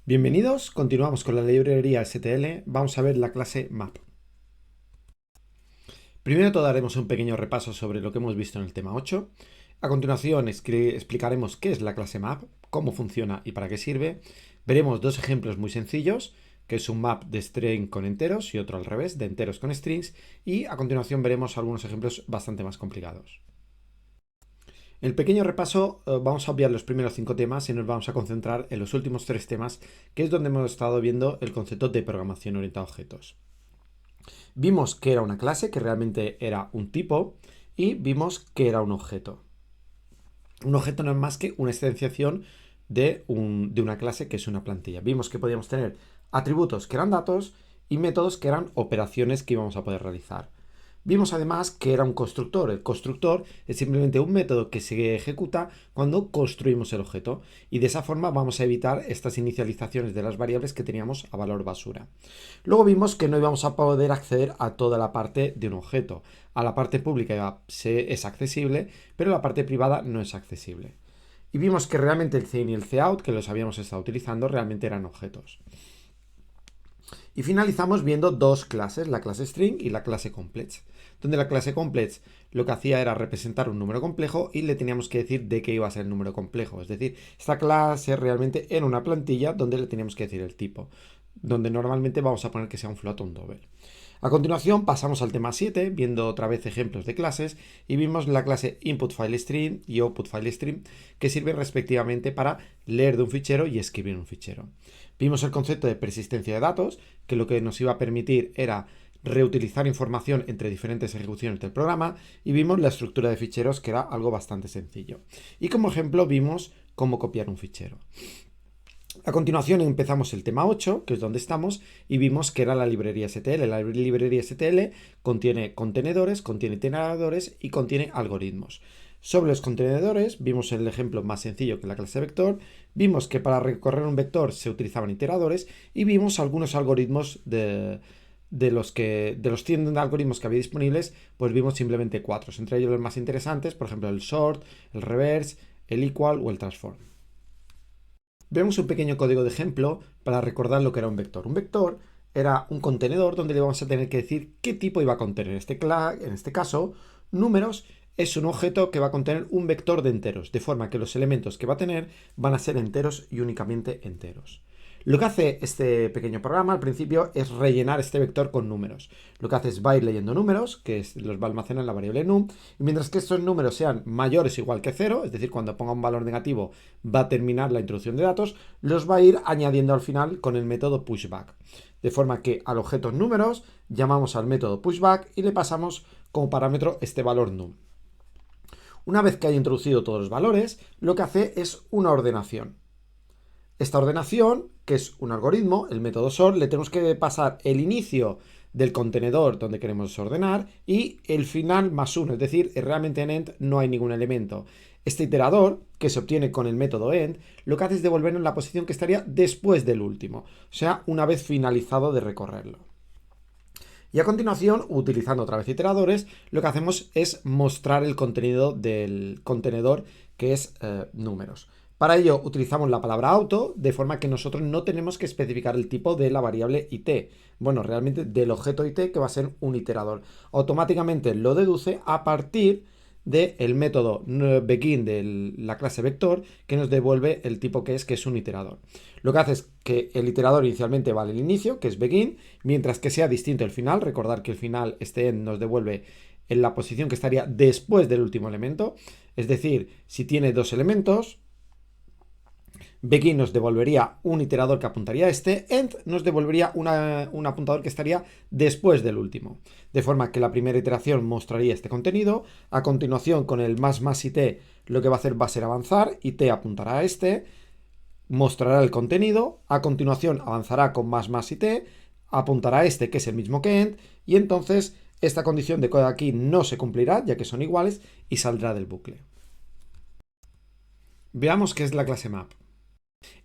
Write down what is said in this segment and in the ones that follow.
Bienvenidos, continuamos con la librería STL, vamos a ver la clase map. Primero de todo haremos un pequeño repaso sobre lo que hemos visto en el tema 8. A continuación explicaremos qué es la clase map, cómo funciona y para qué sirve. Veremos dos ejemplos muy sencillos, que es un map de string con enteros y otro al revés, de enteros con strings. Y a continuación veremos algunos ejemplos bastante más complicados. En el pequeño repaso vamos a obviar los primeros 5 temas y nos vamos a concentrar en los últimos 3 temas, que es donde hemos estado viendo el concepto de programación orientada a objetos. Vimos que era una clase, que realmente era un tipo, y vimos que era un objeto. Un objeto no es más que una extenciación de una clase que es una plantilla. Vimos que podíamos tener atributos que eran datos y métodos que eran operaciones que íbamos a poder realizar. Vimos además que era un constructor. El constructor es simplemente un método que se ejecuta cuando construimos el objeto y de esa forma vamos a evitar estas inicializaciones de las variables que teníamos a valor basura. Luego vimos que no íbamos a poder acceder a toda la parte de un objeto. A la parte pública es accesible, pero la parte privada no es accesible. Y vimos que realmente el CIN y el COUT, que los habíamos estado utilizando, realmente eran objetos. Y finalizamos viendo dos clases, la clase string y la clase complex, donde la clase complex lo que hacía era representar un número complejo y le teníamos que decir de qué iba a ser el número complejo. Es decir, esta clase realmente era una plantilla donde le teníamos que decir el tipo, donde normalmente vamos a poner que sea un float o un double. A continuación pasamos al tema 7, viendo otra vez ejemplos de clases, y vimos la clase InputFileStream y OutputFileStream, que sirven respectivamente para leer de un fichero y escribir un fichero. Vimos el concepto de persistencia de datos, que lo que nos iba a permitir era reutilizar información entre diferentes ejecuciones del programa, y vimos la estructura de ficheros, que era algo bastante sencillo. Y como ejemplo vimos cómo copiar un fichero. A continuación empezamos el tema 8, que es donde estamos, y vimos que era la librería STL. La librería STL contiene contenedores, contiene iteradores y contiene algoritmos. Sobre los contenedores vimos el ejemplo más sencillo que la clase vector, vimos que para recorrer un vector se utilizaban iteradores y vimos algunos algoritmos de los 100 algoritmos que había disponibles, pues vimos simplemente 4, entre ellos los más interesantes, por ejemplo el sort, el reverse, el equal o el transform. Vemos un pequeño código de ejemplo para recordar lo que era un vector. Un vector era un contenedor donde le vamos a tener que decir qué tipo iba a contener. En este caso, números es un objeto que va a contener un vector de enteros, de forma que los elementos que va a tener van a ser enteros y únicamente enteros. Lo que hace este pequeño programa al principio es rellenar este vector con números. Lo que hace es va a ir leyendo números, que los va a almacenar en la variable num, y mientras que estos números sean mayores o igual que 0, es decir, cuando ponga un valor negativo va a terminar la introducción de datos, los va a ir añadiendo al final con el método pushback. De forma que al objeto números llamamos al método pushback y le pasamos como parámetro este valor num. Una vez que haya introducido todos los valores, lo que hace es una ordenación. Esta ordenación, que es un algoritmo, el método sort, le tenemos que pasar el inicio del contenedor donde queremos ordenar y el final más 1, es decir, realmente en end no hay ningún elemento. Este iterador, que se obtiene con el método end, lo que hace es devolvernos la posición que estaría después del último, o sea, una vez finalizado de recorrerlo. Y a continuación, utilizando otra vez iteradores, lo que hacemos es mostrar el contenido del contenedor, que es números. Para ello utilizamos la palabra auto, de forma que nosotros no tenemos que especificar el tipo de la variable it. Bueno, realmente del objeto it, que va a ser un iterador. Automáticamente lo deduce a partir del método begin de la clase vector, que nos devuelve el tipo que es un iterador. Lo que hace es que el iterador inicialmente vale el inicio, que es begin, mientras que sea distinto el final. Recordar que el final, este end, nos devuelve en la posición que estaría después del último elemento. Es decir, si tiene dos elementos, begin nos devolvería un iterador que apuntaría a este, end nos devolvería un apuntador que estaría después del último. De forma que la primera iteración mostraría este contenido, a continuación con el más it lo que va a hacer va a ser avanzar, it apuntará a este, mostrará el contenido, a continuación avanzará con más it, apuntará a este que es el mismo que end, y entonces esta condición de código aquí no se cumplirá ya que son iguales y saldrá del bucle. Veamos qué es la clase map.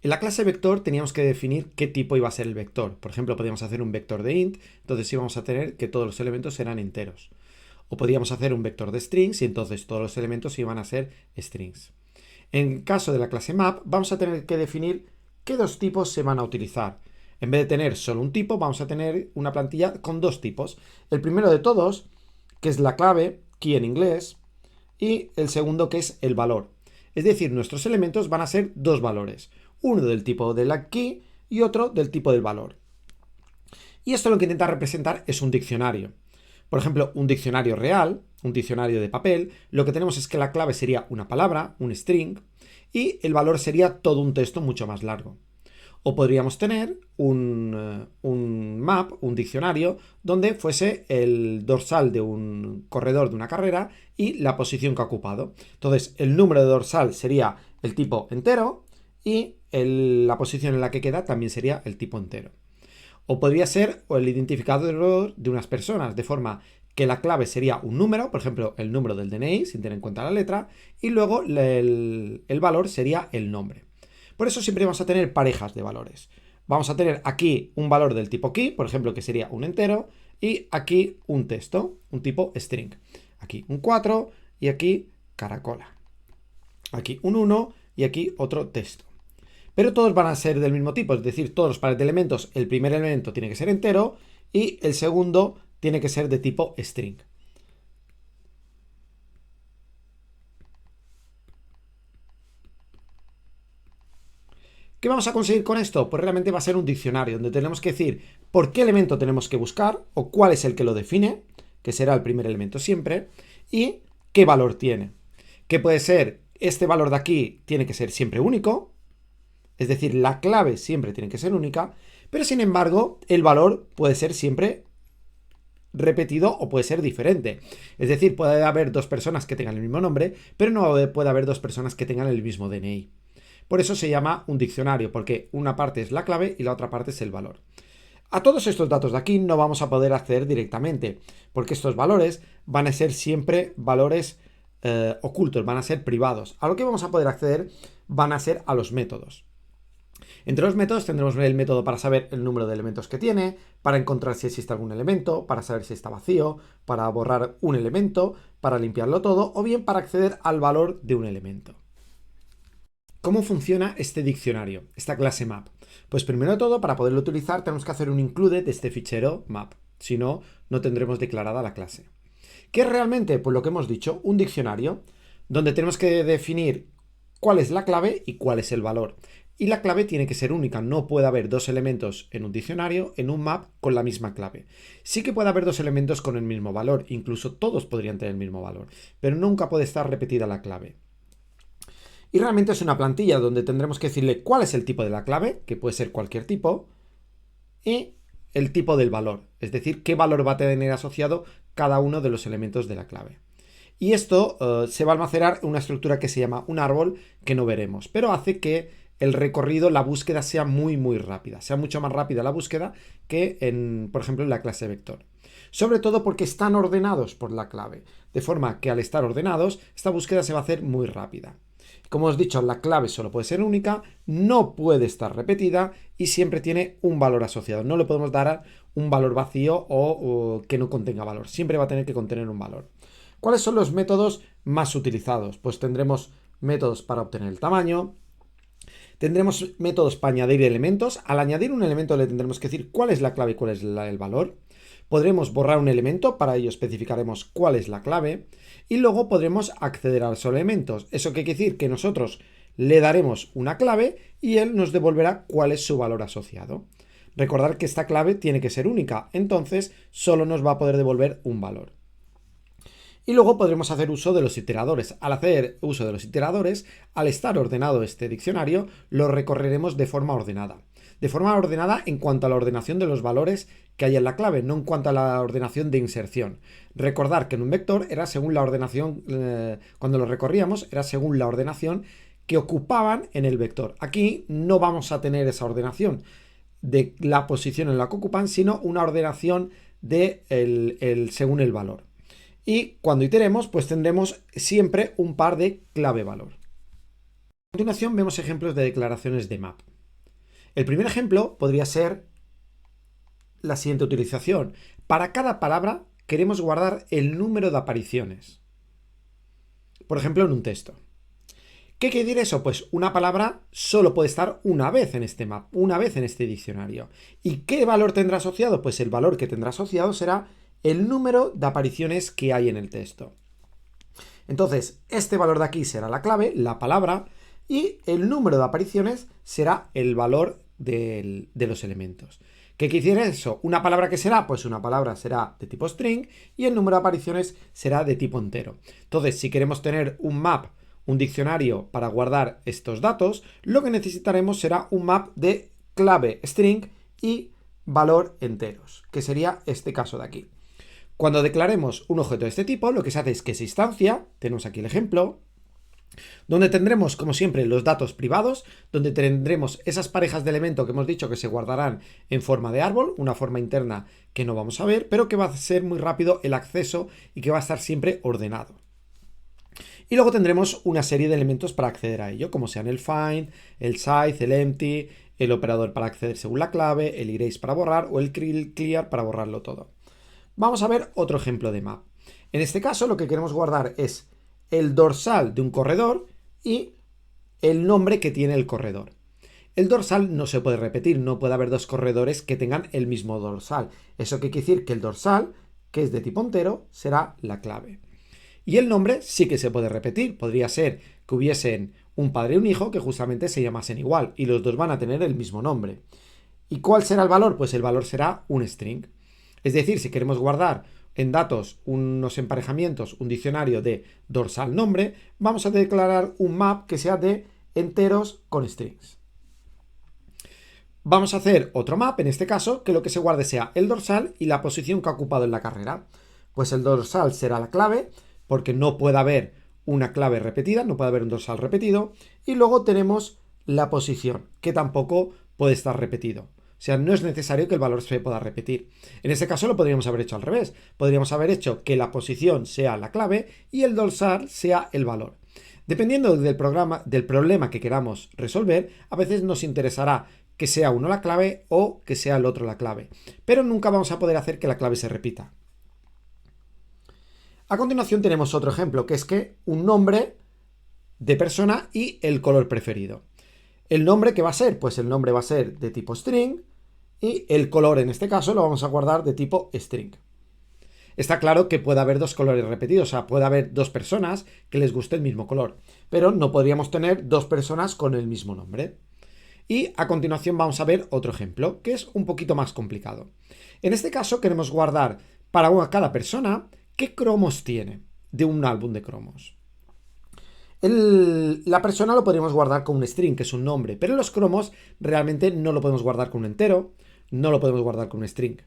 En la clase vector teníamos que definir qué tipo iba a ser el vector. Por ejemplo, podíamos hacer un vector de int, entonces íbamos a tener que todos los elementos eran enteros. O podíamos hacer un vector de strings y entonces todos los elementos iban a ser strings. En caso de la clase map, vamos a tener que definir ¿qué dos tipos se van a utilizar? En vez de tener solo un tipo, vamos a tener una plantilla con dos tipos. El primero de todos, que es la clave, key en inglés, y el segundo, que es el valor. Es decir, nuestros elementos van a ser dos valores, uno del tipo de la key y otro del tipo del valor. Y esto lo que intenta representar es un diccionario. Por ejemplo, un diccionario real, un diccionario de papel, lo que tenemos es que la clave sería una palabra, un string, y el valor sería todo un texto mucho más largo. O podríamos tener un map, un diccionario, donde fuese el dorsal de un corredor de una carrera y la posición que ha ocupado. Entonces, el número de dorsal sería el tipo entero y la posición en la que queda también sería el tipo entero. O podría ser el identificador de unas personas, de forma que la clave sería un número, por ejemplo, el número del DNI, sin tener en cuenta la letra, y luego el valor sería el nombre. Por eso siempre vamos a tener parejas de valores. Vamos a tener aquí un valor del tipo key, por ejemplo, que sería un entero, y aquí un texto, un tipo string. Aquí un 4 y aquí caracola. Aquí un 1 y aquí otro texto. Pero todos van a ser del mismo tipo, es decir, todos los pares de elementos, el primer elemento tiene que ser entero y el segundo tiene que ser de tipo string. ¿Qué vamos a conseguir con esto? Pues realmente va a ser un diccionario donde tenemos que decir por qué elemento tenemos que buscar o cuál es el que lo define, que será el primer elemento siempre, y qué valor tiene. Que puede ser, este valor de aquí tiene que ser siempre único, es decir, la clave siempre tiene que ser única, pero sin embargo el valor puede ser siempre repetido o puede ser diferente. Es decir, puede haber dos personas que tengan el mismo nombre, pero no puede haber dos personas que tengan el mismo DNI. Por eso se llama un diccionario, porque una parte es la clave y la otra parte es el valor. A todos estos datos de aquí no vamos a poder acceder directamente, porque estos valores van a ser siempre valores ocultos, van a ser privados. A lo que vamos a poder acceder van a ser a los métodos. Entre los métodos tendremos el método para saber el número de elementos que tiene, para encontrar si existe algún elemento, para saber si está vacío, para borrar un elemento, para limpiarlo todo, o bien para acceder al valor de un elemento. ¿Cómo funciona este diccionario, esta clase map? Pues primero de todo, para poderlo utilizar tenemos que hacer un include de este fichero map, si no, no tendremos declarada la clase. ¿Qué es realmente? Pues lo que hemos dicho, un diccionario, donde tenemos que definir cuál es la clave y cuál es el valor. Y la clave tiene que ser única, no puede haber dos elementos en un diccionario, en un map, con la misma clave. Sí que puede haber dos elementos con el mismo valor, incluso todos podrían tener el mismo valor, pero nunca puede estar repetida la clave. Y realmente es una plantilla donde tendremos que decirle cuál es el tipo de la clave, que puede ser cualquier tipo, y el tipo del valor, es decir, qué valor va a tener asociado cada uno de los elementos de la clave. Y esto se va a almacenar en una estructura que se llama un árbol, que no veremos, pero hace que el recorrido, la búsqueda sea muy rápida, sea mucho más rápida la búsqueda que, por ejemplo, en la clase vector. Sobre todo porque están ordenados por la clave, de forma que al estar ordenados, esta búsqueda se va a hacer muy rápida. Como os he dicho, la clave solo puede ser única, no puede estar repetida y siempre tiene un valor asociado. No le podemos dar un valor vacío o que no contenga valor. Siempre va a tener que contener un valor. ¿Cuáles son los métodos más utilizados? Pues tendremos métodos para obtener el tamaño, tendremos métodos para añadir elementos. Al añadir un elemento le tendremos que decir cuál es la clave y cuál es el valor. Podremos borrar un elemento, para ello especificaremos cuál es la clave. Y luego podremos acceder a los elementos. ¿Eso qué quiere decir? Que nosotros le daremos una clave y él nos devolverá cuál es su valor asociado. Recordar que esta clave tiene que ser única, entonces solo nos va a poder devolver un valor. Y luego podremos hacer uso de los iteradores. Al hacer uso de los iteradores, al estar ordenado este diccionario, lo recorreremos de forma ordenada. De forma ordenada en cuanto a la ordenación de los valores que hay en la clave, no en cuanto a la ordenación de inserción. Recordar que en un vector era según la ordenación, cuando lo recorríamos, era según la ordenación que ocupaban en el vector. Aquí no vamos a tener esa ordenación de la posición en la que ocupan, sino una ordenación de según el valor. Y cuando iteremos, pues tendremos siempre un par de clave-valor. A continuación vemos ejemplos de declaraciones de map. El primer ejemplo podría ser la siguiente utilización. Para cada palabra queremos guardar el número de apariciones. Por ejemplo, en un texto. ¿Qué quiere decir eso? Pues una palabra solo puede estar una vez en este map, una vez en este diccionario. ¿Y qué valor tendrá asociado? Pues el valor que tendrá asociado será el número de apariciones que hay en el texto. Entonces, este valor de aquí será la clave, la palabra, y el número de apariciones será el valor de los elementos. ¿Qué quiere decir eso? ¿Una palabra qué será? Pues una palabra será de tipo string y el número de apariciones será de tipo entero. Entonces, si queremos tener un map, un diccionario para guardar estos datos, lo que necesitaremos será un map de clave string y valor enteros, que sería este caso de aquí. Cuando declaremos un objeto de este tipo, lo que se hace es que se instancia, tenemos aquí el ejemplo, donde tendremos, como siempre, los datos privados, donde tendremos esas parejas de elemento que hemos dicho que se guardarán en forma de árbol, una forma interna que no vamos a ver, pero que va a ser muy rápido el acceso y que va a estar siempre ordenado. Y luego tendremos una serie de elementos para acceder a ello, como sean el find, el size, el empty, el operador para acceder según la clave, el erase para borrar o el clear para borrarlo todo. Vamos a ver otro ejemplo de map. En este caso lo que queremos guardar es el dorsal de un corredor y el nombre que tiene el corredor. El dorsal no se puede repetir, no puede haber dos corredores que tengan el mismo dorsal. Eso quiere decir que el dorsal, que es de tipo entero, será la clave. Y el nombre sí que se puede repetir. Podría ser que hubiesen un padre y un hijo que justamente se llamasen igual y los dos van a tener el mismo nombre. ¿Y cuál será el valor? Pues el valor será un string. Es decir, si queremos guardar en datos unos emparejamientos, un diccionario de dorsal nombre, vamos a declarar un map que sea de enteros con strings. Vamos a hacer otro map, en este caso, que lo que se guarde sea el dorsal y la posición que ha ocupado en la carrera. Pues el dorsal será la clave, porque no puede haber una clave repetida, no puede haber un dorsal repetido. Y luego tenemos la posición, que tampoco puede estar repetido. O sea, no es necesario que el valor se pueda repetir. En este caso lo podríamos haber hecho al revés. Podríamos haber hecho que la posición sea la clave y el dorsal sea el valor. Dependiendo del problema que queramos resolver, a veces nos interesará que sea uno la clave o que sea el otro la clave. Pero nunca vamos a poder hacer que la clave se repita. A continuación tenemos otro ejemplo, que es que un nombre de persona y el color preferido. ¿El nombre qué va a ser? Pues el nombre va a ser de tipo string y el color en este caso lo vamos a guardar de tipo string. Está claro que puede haber dos colores repetidos, o sea, puede haber dos personas que les guste el mismo color, pero no podríamos tener dos personas con el mismo nombre. Y a continuación vamos a ver otro ejemplo, que es un poquito más complicado. En este caso queremos guardar para cada persona qué cromos tiene de un álbum de cromos. La persona lo podríamos guardar con un string, que es un nombre, pero los cromos realmente no lo podemos guardar con un entero, no lo podemos guardar con un string.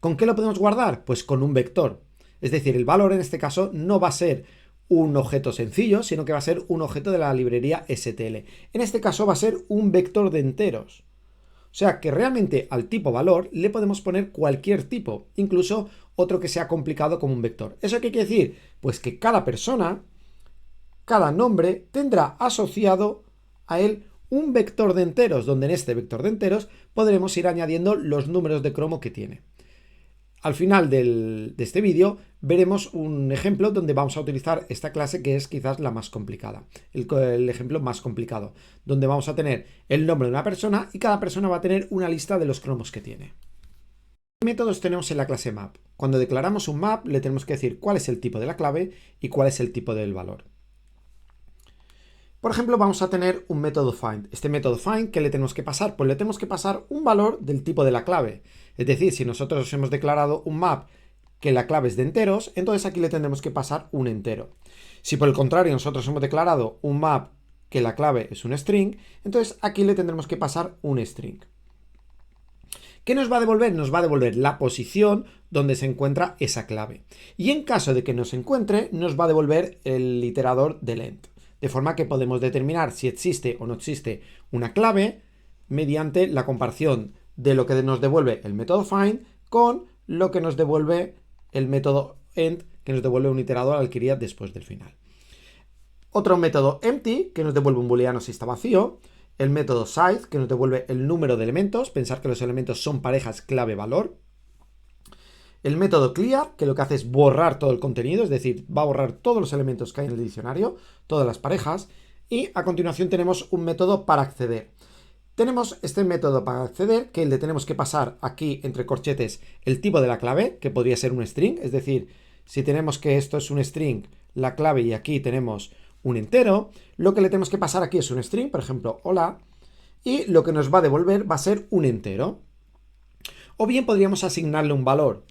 ¿Con qué lo podemos guardar? Pues con un vector. Es decir, el valor en este caso no va a ser un objeto sencillo, sino que va a ser un objeto de la librería STL. En este caso va a ser un vector de enteros. O sea que realmente al tipo valor le podemos poner cualquier tipo, incluso otro que sea complicado como un vector. ¿Eso qué quiere decir? Pues que cada persona, cada nombre tendrá asociado a él un vector de enteros, donde en este vector de enteros podremos ir añadiendo los números de cromo que tiene. Al final de este vídeo veremos un ejemplo donde vamos a utilizar esta clase que es quizás la más complicada, el ejemplo más complicado, donde vamos a tener el nombre de una persona y cada persona va a tener una lista de los cromos que tiene. ¿Qué métodos tenemos en la clase map? Cuando declaramos un map le tenemos que decir cuál es el tipo de la clave y cuál es el tipo del valor. Por ejemplo, vamos a tener un método find. Este método find, ¿qué le tenemos que pasar? Pues le tenemos que pasar un valor del tipo de la clave. Es decir, si nosotros hemos declarado un map que la clave es de enteros, entonces aquí le tendremos que pasar un entero. Si por el contrario nosotros hemos declarado un map que la clave es un string, entonces aquí le tendremos que pasar un string. ¿Qué nos va a devolver? Nos va a devolver la posición donde se encuentra esa clave. Y en caso de que no se encuentre, nos va a devolver el iterador de length. De forma que podemos determinar si existe o no existe una clave mediante la comparación de lo que nos devuelve el método find con lo que nos devuelve el método end, que nos devuelve un iterador al que iría después del final. Otro método empty, que nos devuelve un booleano si está vacío. El método size, que nos devuelve el número de elementos. Pensar que los elementos son parejas clave-valor. El método clear, que lo que hace es borrar todo el contenido, es decir, va a borrar todos los elementos que hay en el diccionario, todas las parejas. y a continuación tenemos un método para acceder. Tenemos este método para acceder que le tenemos que pasar aquí entre corchetes el tipo de la clave, que podría ser un string, es decir, si tenemos que esto es un string, la clave y aquí tenemos un entero, lo que le tenemos que pasar aquí es un string, por ejemplo, hola, y lo que nos va a devolver va a ser un entero. O bien podríamos asignarle un valor,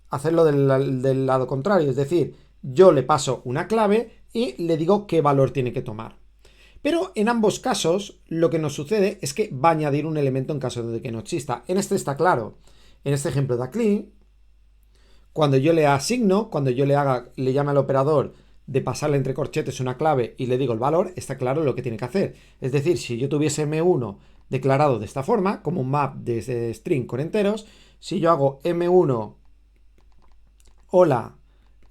hacerlo del lado contrario, es decir, yo le paso una clave y le digo qué valor tiene que tomar. Pero en ambos casos lo que nos sucede es que va a añadir un elemento en caso de que no exista. En este está claro. En este ejemplo de aquí, cuando yo le asigno, cuando yo le llame al operador de pasarle entre corchetes una clave y le digo el valor, está claro lo que tiene que hacer. Es decir, si yo tuviese m1 declarado de esta forma, como un map de string con enteros, si yo hago m1 hola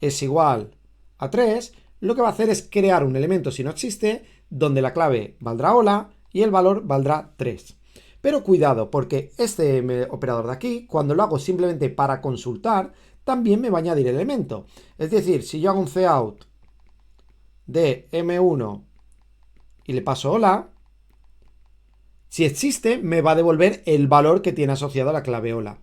es igual a 3, lo que va a hacer es crear un elemento si no existe, donde la clave valdrá hola y el valor valdrá 3. Pero cuidado, porque este operador de aquí, cuando lo hago simplemente para consultar, también me va a añadir elemento. Es decir, si yo hago un cout de m1 y le paso hola, si existe, me va a devolver el valor que tiene asociado a la clave hola.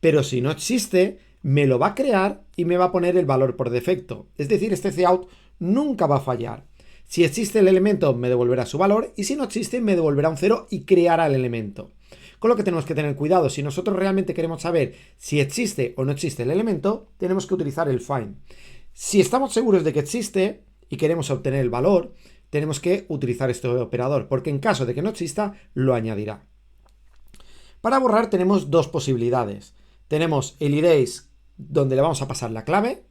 Pero si no existe, me lo va a crear y me va a poner el valor por defecto. Es decir, este cout nunca va a fallar. Si existe el elemento, me devolverá su valor, y si no existe, me devolverá un 0 y creará el elemento. Con lo que tenemos que tener cuidado, si nosotros realmente queremos saber si existe o no existe el elemento, tenemos que utilizar el find. Si estamos seguros de que existe y queremos obtener el valor, tenemos que utilizar este operador, porque en caso de que no exista, lo añadirá. Para borrar tenemos dos posibilidades. Tenemos el erase, donde le vamos a pasar la clave,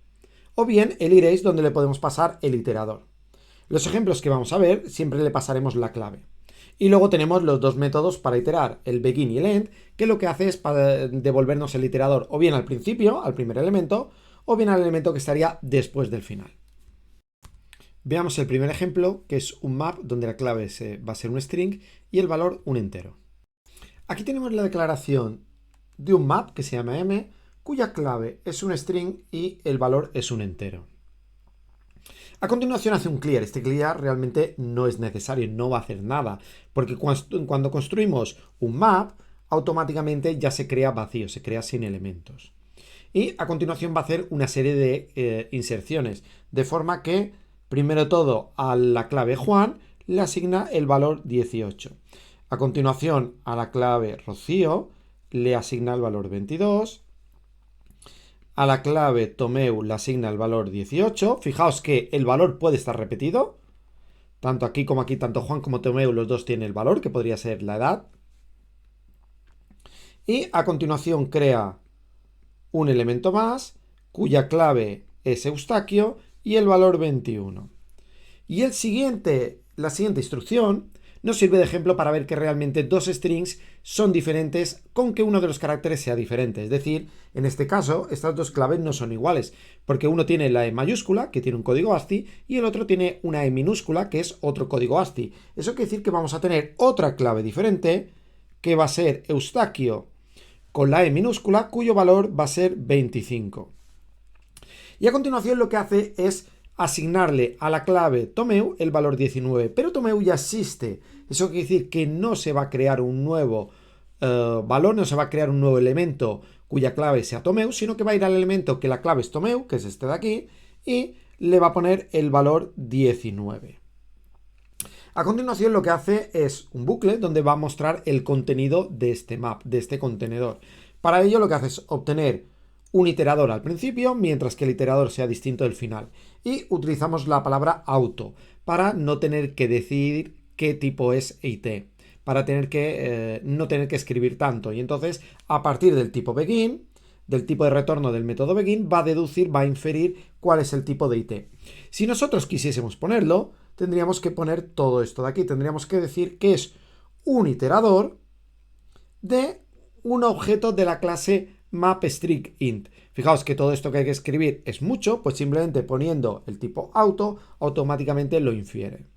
o bien el erase, donde le podemos pasar el iterador. Los ejemplos que vamos a ver siempre le pasaremos la clave. Y luego tenemos los dos métodos para iterar, el begin y el end, que lo que hace es para devolvernos el iterador o bien al principio, al primer elemento, o bien al elemento que estaría después del final. Veamos el primer ejemplo, que es un map donde la clave va a ser un string y el valor un entero. Aquí tenemos la declaración de un map que se llama m, cuya clave es un string y el valor es un entero. A continuación hace un clear. Este clear realmente no es necesario, no va a hacer nada, porque cuando construimos un map, automáticamente ya se crea vacío, se crea sin elementos. Y a continuación va a hacer una serie de inserciones, de forma que, primero de todo, a la clave Juan le asigna el valor 18. A continuación, a la clave Rocío le asigna el valor 22. A la clave Tomeu le asigna el valor 18. Fijaos que el valor puede estar repetido. Tanto aquí como aquí, tanto Juan como Tomeu, los dos tienen el valor, que podría ser la edad. Y a continuación crea un elemento más, cuya clave es Eustaquio, y el valor 21. Y la siguiente instrucción nos sirve de ejemplo para ver que realmente dos strings son diferentes con que uno de los caracteres sea diferente. Es decir, en este caso, estas dos claves no son iguales, porque uno tiene la E mayúscula, que tiene un código ASCII, y el otro tiene una E minúscula, que es otro código ASCII. Eso quiere decir que vamos a tener otra clave diferente, que va a ser Eustaquio con la E minúscula, cuyo valor va a ser 25. Y a continuación lo que hace es asignarle a la clave Tomeu el valor 19, pero Tomeu ya existe. Eso quiere decir que no se va a crear un nuevo valor, no se va a crear un nuevo elemento cuya clave sea Tomeu, sino que va a ir al elemento que la clave es Tomeu, que es este de aquí, y le va a poner el valor 19. A continuación lo que hace es un bucle donde va a mostrar el contenido de este map, de este contenedor. Para ello lo que hace es obtener un iterador al principio, mientras que el iterador sea distinto del final. Y utilizamos la palabra auto para no tener que decidir qué tipo es it, para no tener que escribir tanto. Y entonces, a partir del tipo begin, del tipo de retorno del método begin, va a deducir, va a inferir cuál es el tipo de it. Si nosotros quisiésemos ponerlo, tendríamos que poner todo esto de aquí. Tendríamos que decir que es un iterador de un objeto de la clase mapStringInt. Fijaos que todo esto que hay que escribir es mucho, pues simplemente poniendo el tipo auto, automáticamente lo infiere.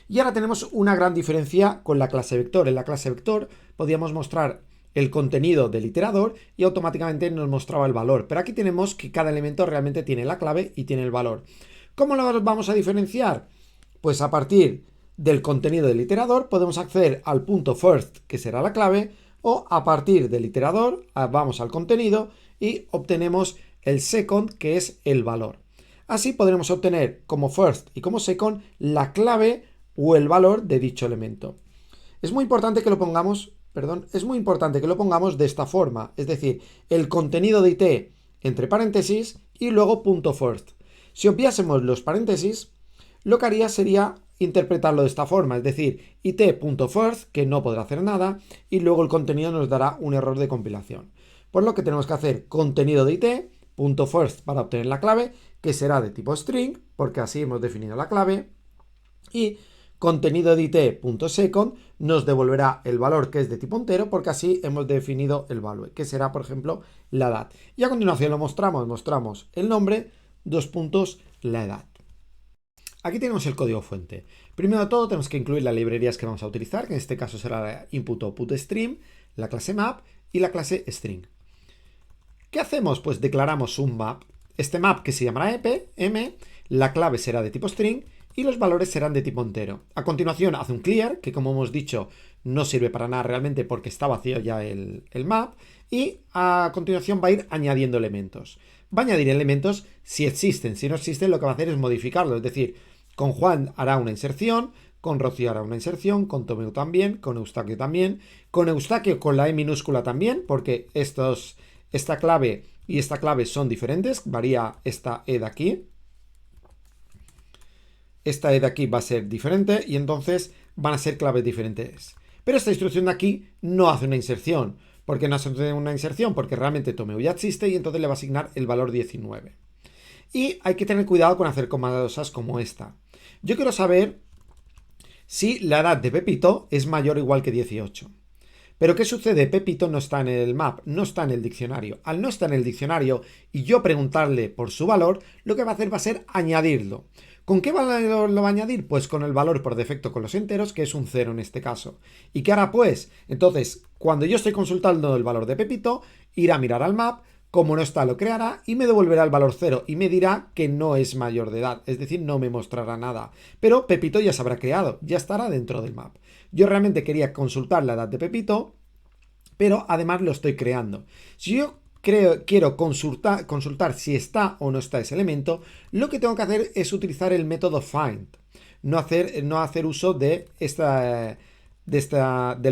Y ahora tenemos una gran diferencia con la clase vector. En la clase vector podíamos mostrar el contenido del iterador y automáticamente nos mostraba el valor. Pero aquí tenemos que cada elemento realmente tiene la clave y tiene el valor. ¿Cómo lo vamos a diferenciar? Pues a partir del contenido del iterador podemos acceder al punto first, que será la clave, o a partir del iterador vamos al contenido y obtenemos el second, que es el valor. Así podremos obtener como first y como second la clave o el valor de dicho elemento. Es muy importante que lo pongamos, de esta forma, es decir, el contenido de IT entre paréntesis y luego punto first. Si obviásemos los paréntesis, lo que haría sería interpretarlo de esta forma, es decir, it.first, que no podrá hacer nada, y luego el contenido nos dará un error de compilación. Por lo que tenemos que hacer contenido de it.first para obtener la clave, que será de tipo string, porque así hemos definido la clave, y contenido de it.second nos devolverá el valor que es de tipo entero, porque así hemos definido el value, que será, por ejemplo, la edad. Y a continuación lo mostramos el nombre, la edad. Aquí tenemos el código fuente. Primero de todo tenemos que incluir las librerías que vamos a utilizar, que en este caso será la input-output-stream, la clase map y la clase string. ¿Qué hacemos? Pues declaramos un map. Este map que se llamará m, la clave será de tipo string y los valores serán de tipo entero. A continuación hace un clear, que como hemos dicho no sirve para nada realmente porque está vacío ya el map, y a continuación va a ir añadiendo elementos. Va a añadir elementos si existen, si no existen lo que va a hacer es modificarlo, es decir, con Juan hará una inserción, con Rocío hará una inserción, con Tomeu también, con Eustaquio también, con Eustaquio con la E minúscula también, porque esta clave y esta clave son diferentes, varía esta E de aquí. Esta E de aquí va a ser diferente y entonces van a ser claves diferentes. Pero esta instrucción de aquí no hace una inserción. ¿Por qué no hace una inserción? Porque realmente Tomeu ya existe y entonces le va a asignar el valor 19. Y hay que tener cuidado con hacer cosas como esta. Yo quiero saber si la edad de Pepito es mayor o igual que 18. Pero ¿qué sucede? Pepito no está en el map, no está en el diccionario. Al no estar en el diccionario y yo preguntarle por su valor, lo que va a hacer va a ser añadirlo. ¿Con qué valor lo va a añadir? Pues con el valor por defecto con los enteros, que es un 0 en este caso. ¿Y qué hará pues? Entonces, cuando yo estoy consultando el valor de Pepito, irá a mirar al map, como no está lo creará y me devolverá el valor 0 y me dirá que no es mayor de edad, es decir, no me mostrará nada. Pero Pepito ya se habrá creado, ya estará dentro del map. Yo realmente quería consultar la edad de Pepito, pero además lo estoy creando. Si yo quiero consultar si está o no está ese elemento, lo que tengo que hacer es utilizar el método find. No hacer uso del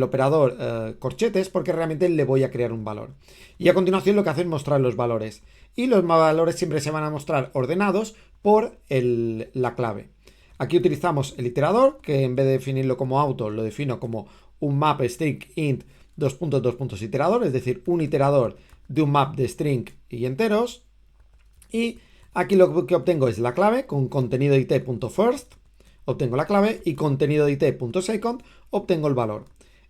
operador corchetes, porque realmente le voy a crear un valor. Y a continuación lo que hace es mostrar los valores. Y los valores siempre se van a mostrar ordenados por la clave. Aquí utilizamos el iterador, que en vez de definirlo como auto, lo defino como un map string int iterador, es decir, un iterador de un map de string y enteros. Y aquí lo que obtengo es la clave con contenido it.first, obtengo la clave, y contenido it.second, obtengo el valor.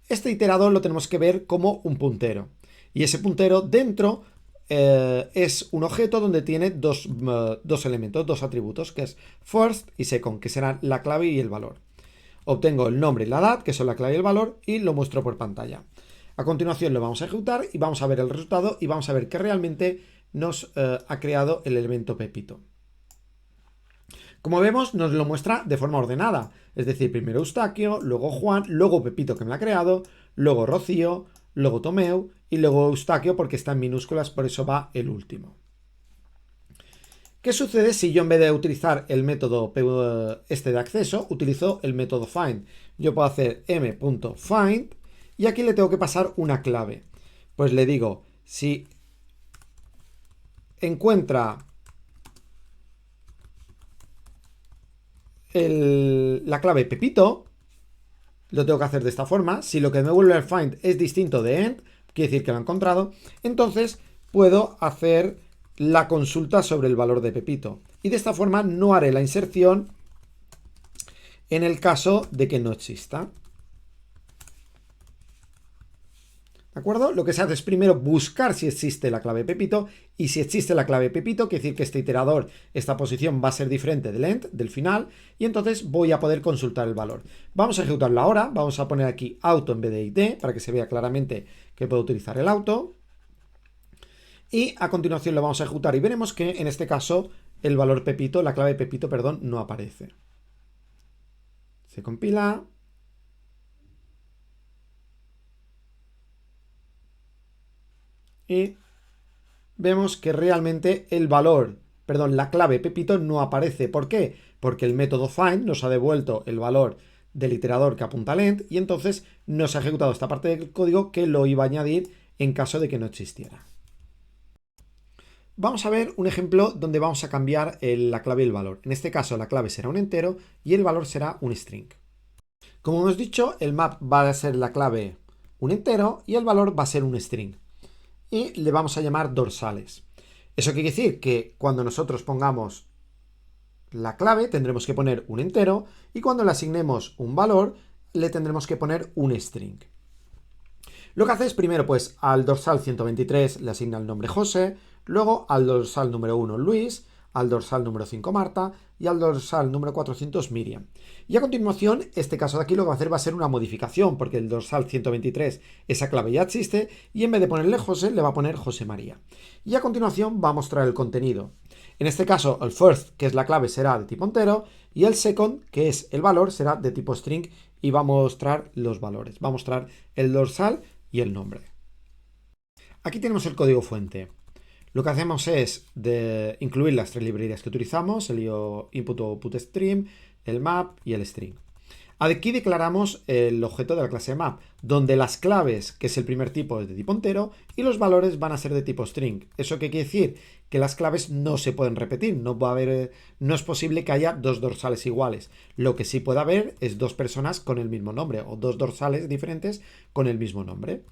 Este iterador lo tenemos que ver como un puntero. Y ese puntero dentro es un objeto donde tiene dos elementos, dos atributos, que es first y second, que serán la clave y el valor. Obtengo el nombre y la edad, que son la clave y el valor, y lo muestro por pantalla. A continuación lo vamos a ejecutar y vamos a ver el resultado y vamos a ver que realmente nos ha creado el elemento Pepito. Como vemos, nos lo muestra de forma ordenada, es decir, primero Eustaquio, luego Juan, luego Pepito que me lo ha creado, luego Rocío, luego Tomeu y luego Eustaquio porque está en minúsculas, por eso va el último. ¿Qué sucede si yo en vez de utilizar el método de acceso, utilizo el método find? Yo puedo hacer m.find y aquí le tengo que pasar una clave. Pues le digo, si encuentra la clave Pepito, lo tengo que hacer de esta forma. Si lo que me vuelve el find es distinto de end, quiere decir que lo ha encontrado, entonces puedo hacer la consulta sobre el valor de Pepito. Y de esta forma no haré la inserción en el caso de que no exista. ¿De acuerdo? Lo que se hace es primero buscar si existe la clave Pepito, y si existe la clave Pepito, quiere decir que este iterador, esta posición va a ser diferente del end, del final, y entonces voy a poder consultar el valor. Vamos a ejecutarlo ahora, vamos a poner aquí auto en vez de it, para que se vea claramente que puedo utilizar el auto. Y a continuación lo vamos a ejecutar y veremos que en este caso el valor Pepito, la clave Pepito, perdón, no aparece. Se compila. Y vemos que realmente la clave Pepito no aparece. ¿Por qué? Porque el método find nos ha devuelto el valor del iterador que apunta length y entonces nos ha ejecutado esta parte del código que lo iba a añadir en caso de que no existiera. Vamos a ver un ejemplo donde vamos a cambiar la clave y el valor. En este caso la clave será un entero y el valor será un string. Como hemos dicho, el map va a ser la clave un entero y el valor va a ser un string. Y le vamos a llamar dorsales. Eso quiere decir que cuando nosotros pongamos la clave tendremos que poner un entero y cuando le asignemos un valor le tendremos que poner un string. Lo que hace es primero pues al dorsal 123 le asigna el nombre José, luego al dorsal número 1 Luis, al dorsal número 5 Marta y al dorsal número 400 Miriam. Y a continuación, este caso de aquí lo que va a hacer va a ser una modificación, porque el dorsal 123, esa clave ya existe, y en vez de ponerle José, le va a poner José María. Y a continuación va a mostrar el contenido. En este caso, el first, que es la clave, será de tipo entero, y el second, que es el valor, será de tipo string, y va a mostrar los valores. Va a mostrar el dorsal y el nombre. Aquí tenemos el código fuente. Lo que hacemos es incluir las tres librerías que utilizamos, el input output stream, el map y el string. Aquí declaramos el objeto de la clase map, donde las claves, que es el primer tipo, es de tipo entero, y los valores van a ser de tipo string. ¿Eso qué quiere decir? Que las claves no se pueden repetir, no es posible que haya dos dorsales iguales. Lo que sí puede haber es dos personas con el mismo nombre, o dos dorsales diferentes con el mismo nombre.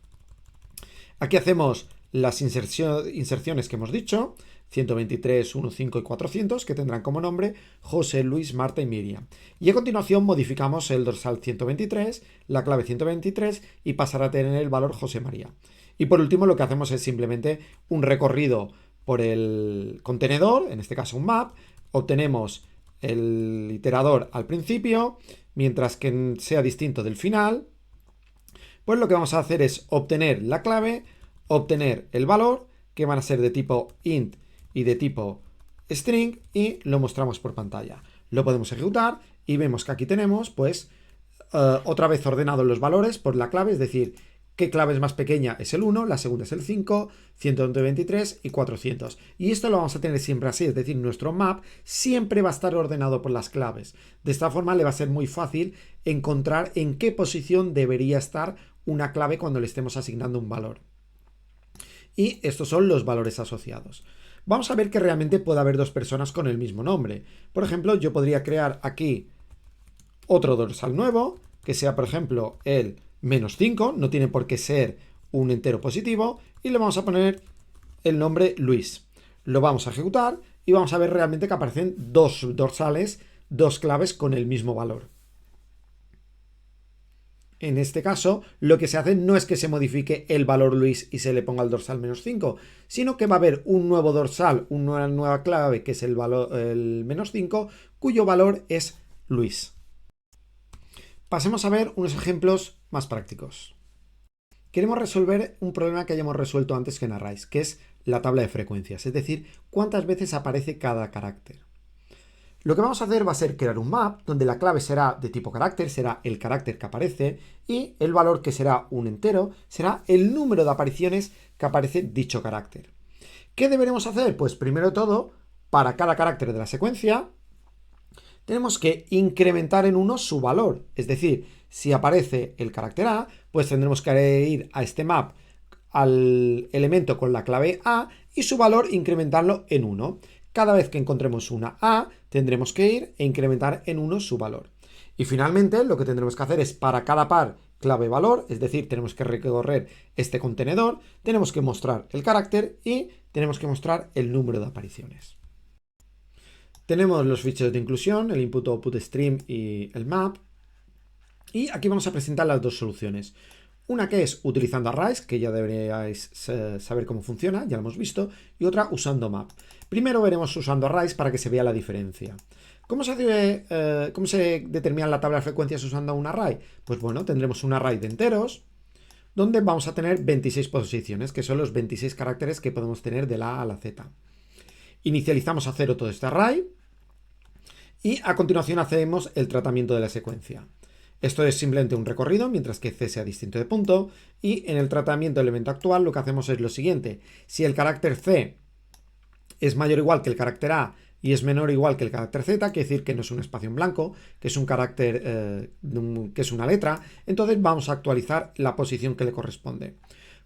Aquí hacemos las inserciones que hemos dicho, 123, 1, 5 y 400, que tendrán como nombre José, Luis, Marta y Miriam. Y a continuación modificamos el dorsal 123, la clave 123 y pasará a tener el valor José María. Y por último lo que hacemos es simplemente un recorrido por el contenedor, en este caso un map, obtenemos el iterador al principio, mientras que sea distinto del final, pues lo que vamos a hacer es obtener la clave, obtener el valor, que van a ser de tipo int y de tipo string, y lo mostramos por pantalla. Lo podemos ejecutar y vemos que aquí tenemos, pues, otra vez ordenado los valores por la clave, es decir, qué clave es más pequeña es el 1, la segunda es el 5, 123 y 400. Y esto lo vamos a tener siempre así, es decir, nuestro map siempre va a estar ordenado por las claves. De esta forma le va a ser muy fácil encontrar en qué posición debería estar una clave cuando le estemos asignando un valor. Y estos son los valores asociados. Vamos a ver que realmente puede haber dos personas con el mismo nombre. Por ejemplo, yo podría crear aquí otro dorsal nuevo, que sea, por ejemplo, el -5, no tiene por qué ser un entero positivo, y le vamos a poner el nombre Luis. Lo vamos a ejecutar y vamos a ver realmente que aparecen dos dorsales, dos claves con el mismo valor. En este caso, lo que se hace no es que se modifique el valor Luis y se le ponga el dorsal -5, sino que va a haber un nuevo dorsal, una nueva clave, que es el -5, cuyo valor es Luis. Pasemos a ver unos ejemplos más prácticos. Queremos resolver un problema que hayamos resuelto antes que en Arrays, que es la tabla de frecuencias, es decir, cuántas veces aparece cada carácter. Lo que vamos a hacer va a ser crear un map donde la clave será de tipo carácter, será el carácter que aparece, y el valor, que será un entero, será el número de apariciones que aparece dicho carácter. ¿Qué deberemos hacer? Pues primero de todo, para cada carácter de la secuencia, tenemos que incrementar en 1 su valor. Es decir, si aparece el carácter A, pues tendremos que ir a este map al elemento con la clave A y su valor incrementarlo en 1. Cada vez que encontremos una A, tendremos que ir e incrementar en 1 su valor. Y finalmente, lo que tendremos que hacer es para cada par clave-valor, es decir, tenemos que recorrer este contenedor, tenemos que mostrar el carácter y tenemos que mostrar el número de apariciones. Tenemos los ficheros de inclusión, el input output stream y el map. Y aquí vamos a presentar las dos soluciones. Una que es utilizando Arrays, que ya deberíais saber cómo funciona, ya lo hemos visto, y otra usando map. Primero veremos usando Arrays para que se vea la diferencia. ¿Cómo se determina la tabla de frecuencias usando un array? Pues bueno, tendremos un array de enteros, donde vamos a tener 26 posiciones, que son los 26 caracteres que podemos tener de la A a la Z. Inicializamos a 0 todo este array, Y a continuación hacemos el tratamiento de la secuencia. Esto es simplemente un recorrido, mientras que C sea distinto de punto. Y en el tratamiento del elemento actual lo que hacemos es lo siguiente. Si el carácter C es mayor o igual que el carácter A y es menor o igual que el carácter Z, quiere decir que no es un espacio en blanco, que es un carácter, que es una letra, entonces vamos a actualizar la posición que le corresponde.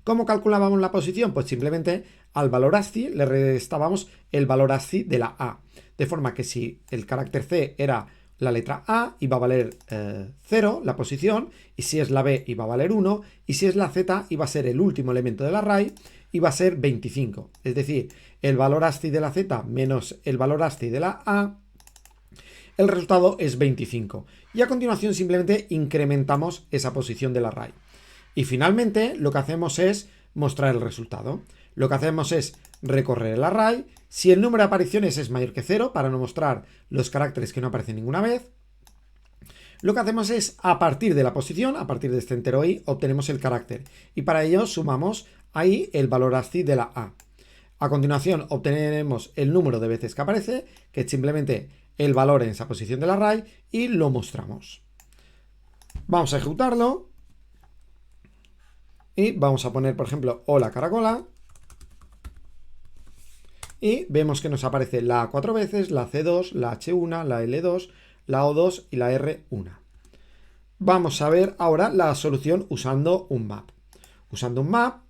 ¿Cómo calculábamos la posición? Pues simplemente al valor ASCII le restábamos el valor ASCII de la A. De forma que si el carácter C era la letra A, iba a valer 0 la posición, y si es la B iba a valer 1, y si es la Z iba a ser el último elemento del array, iba a ser 25. Es decir, el valor ASCII de la Z menos el valor ASCII de la A, el resultado es 25. Y a continuación simplemente incrementamos esa posición del array. Y finalmente lo que hacemos es mostrar el resultado. Lo que hacemos es recorrer el array. Si el número de apariciones es mayor que 0, para no mostrar los caracteres que no aparecen ninguna vez, lo que hacemos es, a partir de la posición, a partir de este entero i, obtenemos el carácter. Y para ello sumamos ahí el valor ASCII de la A. A continuación obtenemos el número de veces que aparece, que es simplemente el valor en esa posición del array, y lo mostramos. Vamos a ejecutarlo. Y vamos a poner, por ejemplo, hola caracola. Y vemos que nos aparece la A 4 veces, la C2, la H1, la L2, la O2 y la R1. Vamos a ver ahora la solución usando un map. Usando un map,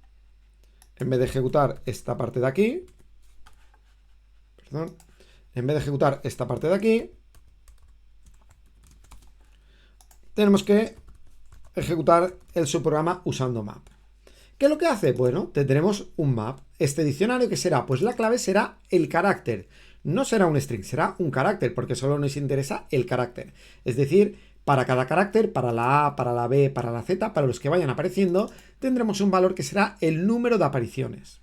en vez de ejecutar esta parte de aquí, tenemos que ejecutar el subprograma usando map. ¿Qué es lo que hace? Bueno, tendremos un map. Este diccionario, ¿qué será? Pues la clave será el carácter. No será un string, será un carácter, porque solo nos interesa el carácter. Es decir, para cada carácter, para la A, para la B, para la Z, para los que vayan apareciendo, tendremos un valor que será el número de apariciones.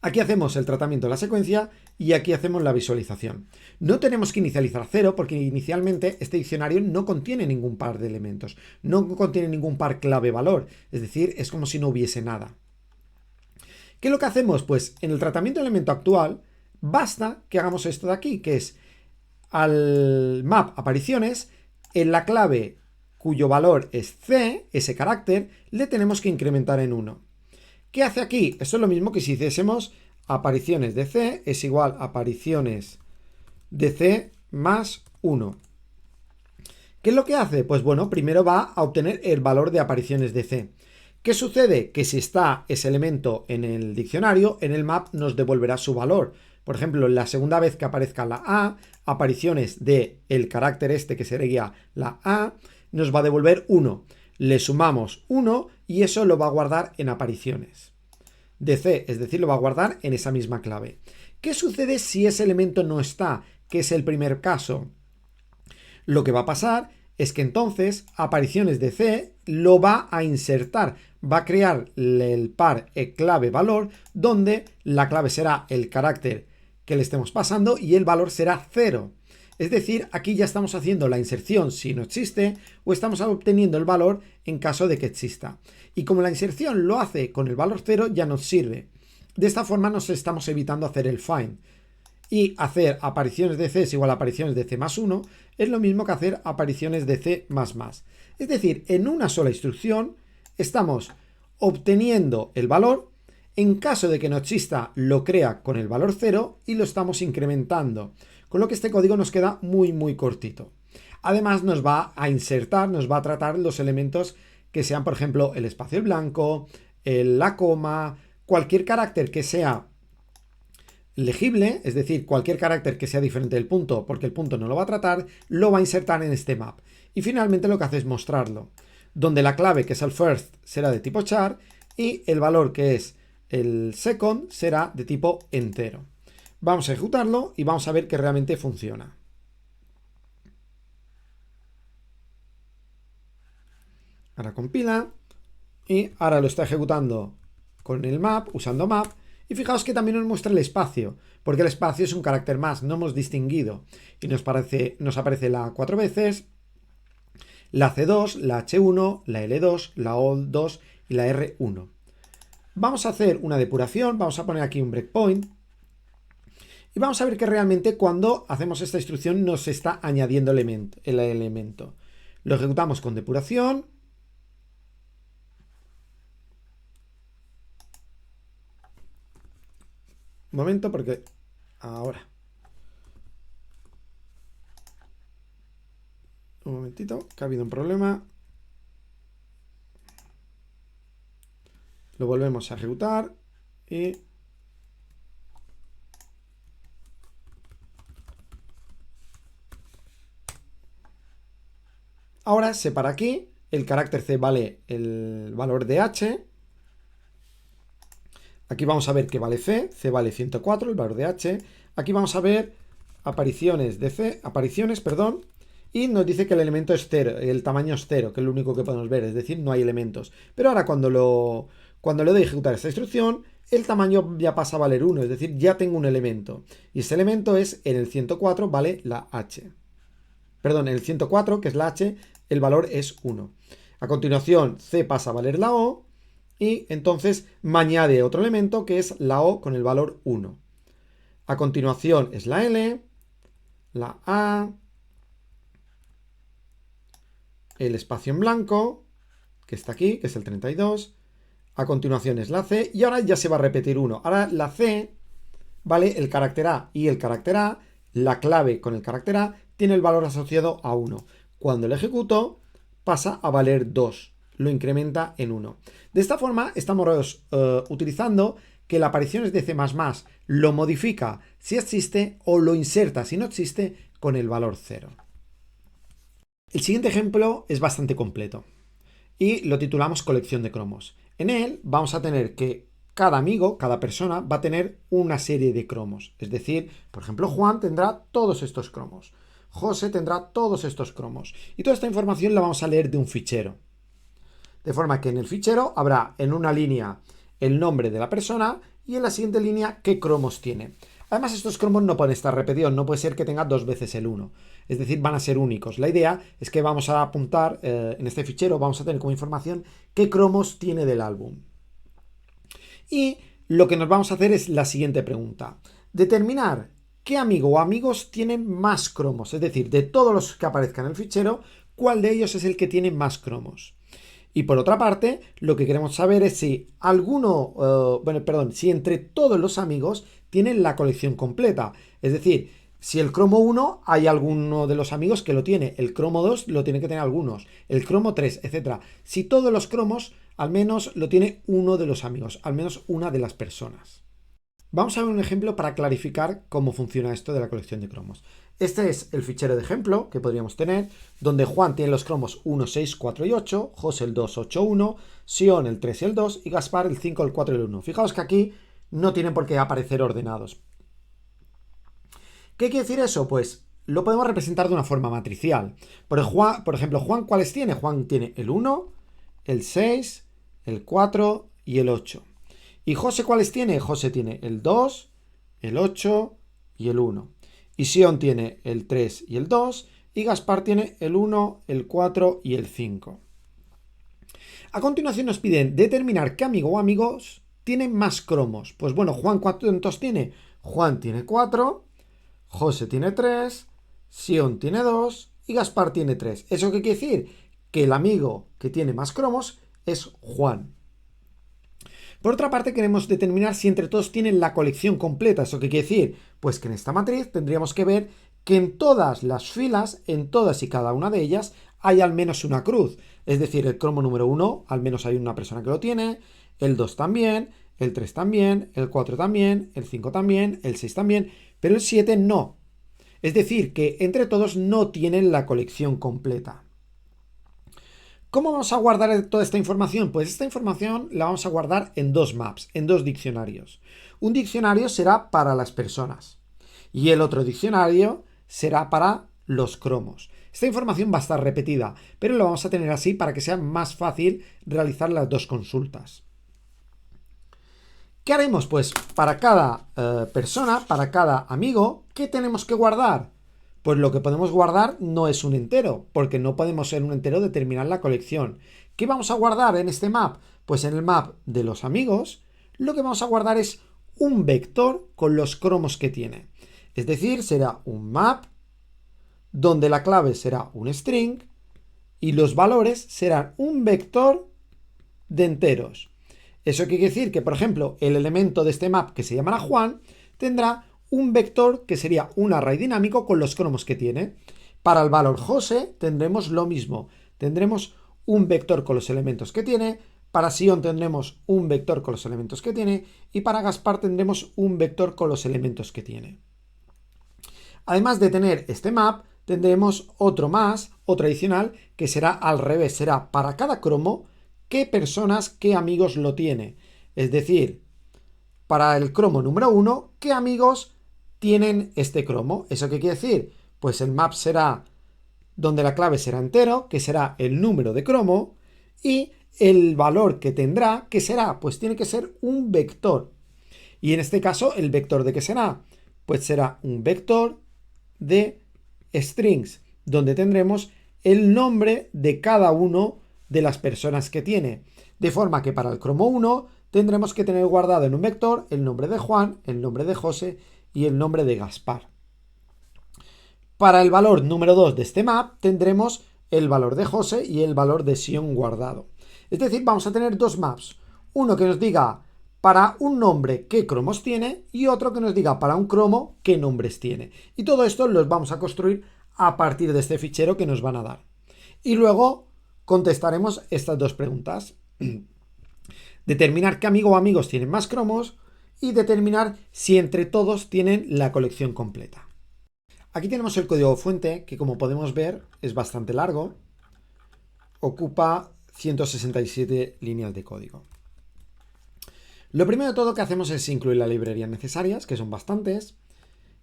Aquí hacemos el tratamiento de la secuencia y aquí hacemos la visualización. No tenemos que inicializar 0 porque inicialmente este diccionario no contiene ningún par de elementos, no contiene ningún par clave-valor, es decir, es como si no hubiese nada. ¿Qué es lo que hacemos? Pues en el tratamiento del elemento actual basta que hagamos esto de aquí, que es al map apariciones, en la clave cuyo valor es C, ese carácter, le tenemos que incrementar en 1. ¿Qué hace aquí? Esto es lo mismo que si hiciésemos apariciones de C es igual a apariciones de C más 1. ¿Qué es lo que hace? Pues bueno, primero va a obtener el valor de apariciones de C. ¿Qué sucede? Que si está ese elemento en el diccionario, en el map nos devolverá su valor. Por ejemplo, la segunda vez que aparezca la A, apariciones de el carácter este que sería la A, nos va a devolver 1. Le sumamos 1 y eso lo va a guardar en apariciones de C, es decir, lo va a guardar en esa misma clave. ¿Qué sucede si ese elemento no está? Que es el primer caso. Lo que va a pasar es que entonces apariciones de C lo va a insertar, va a crear el par clave valor donde la clave será el carácter que le estemos pasando y el valor será 0. Es decir, aquí ya estamos haciendo la inserción si no existe o estamos obteniendo el valor en caso de que exista. Y como la inserción lo hace con el valor 0 ya nos sirve. De esta forma nos estamos evitando hacer el find. Y hacer apariciones de C es igual a apariciones de C más 1 es lo mismo que hacer apariciones de C más más. Es decir, en una sola instrucción estamos obteniendo el valor. En caso de que no exista, lo crea con el valor 0 y lo estamos incrementando. Con lo que este código nos queda muy cortito. Además nos va a insertar, nos va a tratar los elementos que sean, por ejemplo, el espacio en blanco, la coma, cualquier carácter que sea legible, es decir, cualquier carácter que sea diferente del punto, porque el punto no lo va a tratar, lo va a insertar en este map. Y finalmente lo que hace es mostrarlo, donde la clave, que es el first, será de tipo char y el valor, que es el second, será de tipo entero. Vamos a ejecutarlo y vamos a ver que realmente funciona. Ahora compila y ahora lo está ejecutando con el map, usando map. Y fijaos que también nos muestra el espacio, porque el espacio es un carácter más, no hemos distinguido. Y nos aparece la A 4 veces, la C2, la H1, la L2, la O2 y la R1. Vamos a hacer una depuración, vamos a poner aquí un breakpoint. Y vamos a ver que realmente cuando hacemos esta instrucción nos está añadiendo el elemento. Lo ejecutamos con depuración. Un momento porque ahora. Un momentito, que ha habido un problema. Lo volvemos a ejecutar y ahora separa aquí, el carácter C vale el valor de H. Aquí vamos a ver que vale C vale 104, el valor de H. Aquí vamos a ver apariciones de C, perdón, y nos dice que el elemento es 0, el tamaño es 0, que es lo único que podemos ver, es decir, no hay elementos. Pero ahora cuando le doy a ejecutar esta instrucción, el tamaño ya pasa a valer 1, es decir, ya tengo un elemento. Y ese elemento es, en el 104, vale la H. Perdón, en el 104, que es la H, el valor es 1. A continuación, C pasa a valer la O, y entonces me añade otro elemento que es la O con el valor 1. A continuación es la L, la A, el espacio en blanco, que está aquí, que es el 32. A continuación es la C, y ahora ya se va a repetir 1. Ahora la C, ¿vale? El carácter A y el carácter A, la clave con el carácter A, tiene el valor asociado a 1. Cuando lo ejecuto, pasa a valer 2. Lo incrementa en 1. De esta forma, estamos utilizando que la aparición de C++ lo modifica si existe o lo inserta si no existe con el valor 0. El siguiente ejemplo es bastante completo y lo titulamos colección de cromos. En él vamos a tener que cada amigo, cada persona va a tener una serie de cromos. Es decir, por ejemplo, Juan tendrá todos estos cromos. José tendrá todos estos cromos. Y toda esta información la vamos a leer de un fichero. De forma que en el fichero habrá en una línea el nombre de la persona y en la siguiente línea qué cromos tiene. Además, estos cromos no pueden estar repetidos, no puede ser que tenga 2 veces el 1. Es decir, van a ser únicos. La idea es que vamos a apuntar en este fichero, vamos a tener como información qué cromos tiene del álbum. Y lo que nos vamos a hacer es la siguiente pregunta. Determinar qué amigo o amigos tienen más cromos. Es decir, de todos los que aparezcan en el fichero, cuál de ellos es el que tiene más cromos. Y por otra parte, lo que queremos saber es si si entre todos los amigos tienen la colección completa. Es decir, si el cromo 1 hay alguno de los amigos que lo tiene, el cromo 2 lo tiene que tener algunos, el cromo 3, etc. Si todos los cromos, al menos lo tiene uno de los amigos, al menos una de las personas. Vamos a ver un ejemplo para clarificar cómo funciona esto de la colección de cromos. Este es el fichero de ejemplo que podríamos tener, donde Juan tiene los cromos 1, 6, 4 y 8, José el 2, 8, 1, Sion el 3 y el 2 y Gaspar el 5, el 4 y el 1. Fijaos que aquí no tienen por qué aparecer ordenados. ¿Qué quiere decir eso? Pues lo podemos representar de una forma matricial. Por ejemplo, Juan, ¿cuáles tiene? Juan tiene el 1, el 6, el 4 y el 8. ¿Y José cuáles tiene? José tiene el 2, el 8 y el 1. Y Sion tiene el 3 y el 2. Y Gaspar tiene el 1, el 4 y el 5. A continuación nos piden determinar qué amigo o amigos tienen más cromos. Pues bueno, Juan, ¿cuántos tiene? Juan tiene 4, José tiene 3, Sion tiene 2 y Gaspar tiene 3. ¿Eso qué quiere decir? Que el amigo que tiene más cromos es Juan. Por otra parte, queremos determinar si entre todos tienen la colección completa. ¿Eso qué quiere decir? Pues que en esta matriz tendríamos que ver que en todas las filas, en todas y cada una de ellas, hay al menos una cruz. Es decir, el cromo número 1, al menos hay una persona que lo tiene, el 2 también, el 3 también, el 4 también, el 5 también, el 6 también, pero el 7 no. Es decir, que entre todos no tienen la colección completa. ¿Cómo vamos a guardar toda esta información? Pues esta información la vamos a guardar en 2 maps, en 2 diccionarios. Un diccionario será para las personas y el otro diccionario será para los cromos. Esta información va a estar repetida, pero lo vamos a tener así para que sea más fácil realizar las 2 consultas. ¿Qué haremos? Pues para cada persona, para cada amigo, ¿qué tenemos que guardar? Pues lo que podemos guardar no es un entero, porque no podemos en un entero determinar la colección. ¿Qué vamos a guardar en este map? Pues en el map de los amigos, lo que vamos a guardar es un vector con los cromos que tiene. Es decir, será un map donde la clave será un string y los valores serán un vector de enteros. Eso quiere decir que, por ejemplo, el elemento de este map que se llamará Juan tendrá un vector que sería un array dinámico con los cromos que tiene. Para el valor José tendremos lo mismo. Tendremos un vector con los elementos que tiene. Para Sion tendremos un vector con los elementos que tiene. Y para Gaspar tendremos un vector con los elementos que tiene. Además de tener este map, tendremos otro más, otro adicional, que será al revés. Será para cada cromo qué personas, qué amigos lo tiene. Es decir, para el cromo número 1, qué amigos tienen este cromo. ¿Eso qué quiere decir? Pues el map será donde la clave será entero, que será el número de cromo, y el valor que tendrá, que será, pues tiene que ser un vector. Y en este caso, ¿el vector de qué será? Pues será un vector de strings, donde tendremos el nombre de cada uno de las personas que tiene. De forma que para el cromo 1 tendremos que tener guardado en un vector el nombre de Juan, el nombre de José y el nombre de Gaspar. Para el valor número 2 de este map tendremos el valor de José y el valor de Sion guardado. Es decir, vamos a tener dos maps. Uno que nos diga para un nombre qué cromos tiene y otro que nos diga para un cromo qué nombres tiene. Y todo esto los vamos a construir a partir de este fichero que nos van a dar. Y luego contestaremos estas dos preguntas. Determinar qué amigo o amigos tienen más cromos y determinar si entre todos tienen la colección completa. Aquí tenemos el código fuente que, como podemos ver, es bastante largo. Ocupa 167 líneas de código. Lo primero de todo que hacemos es incluir las librerías necesarias, que son bastantes,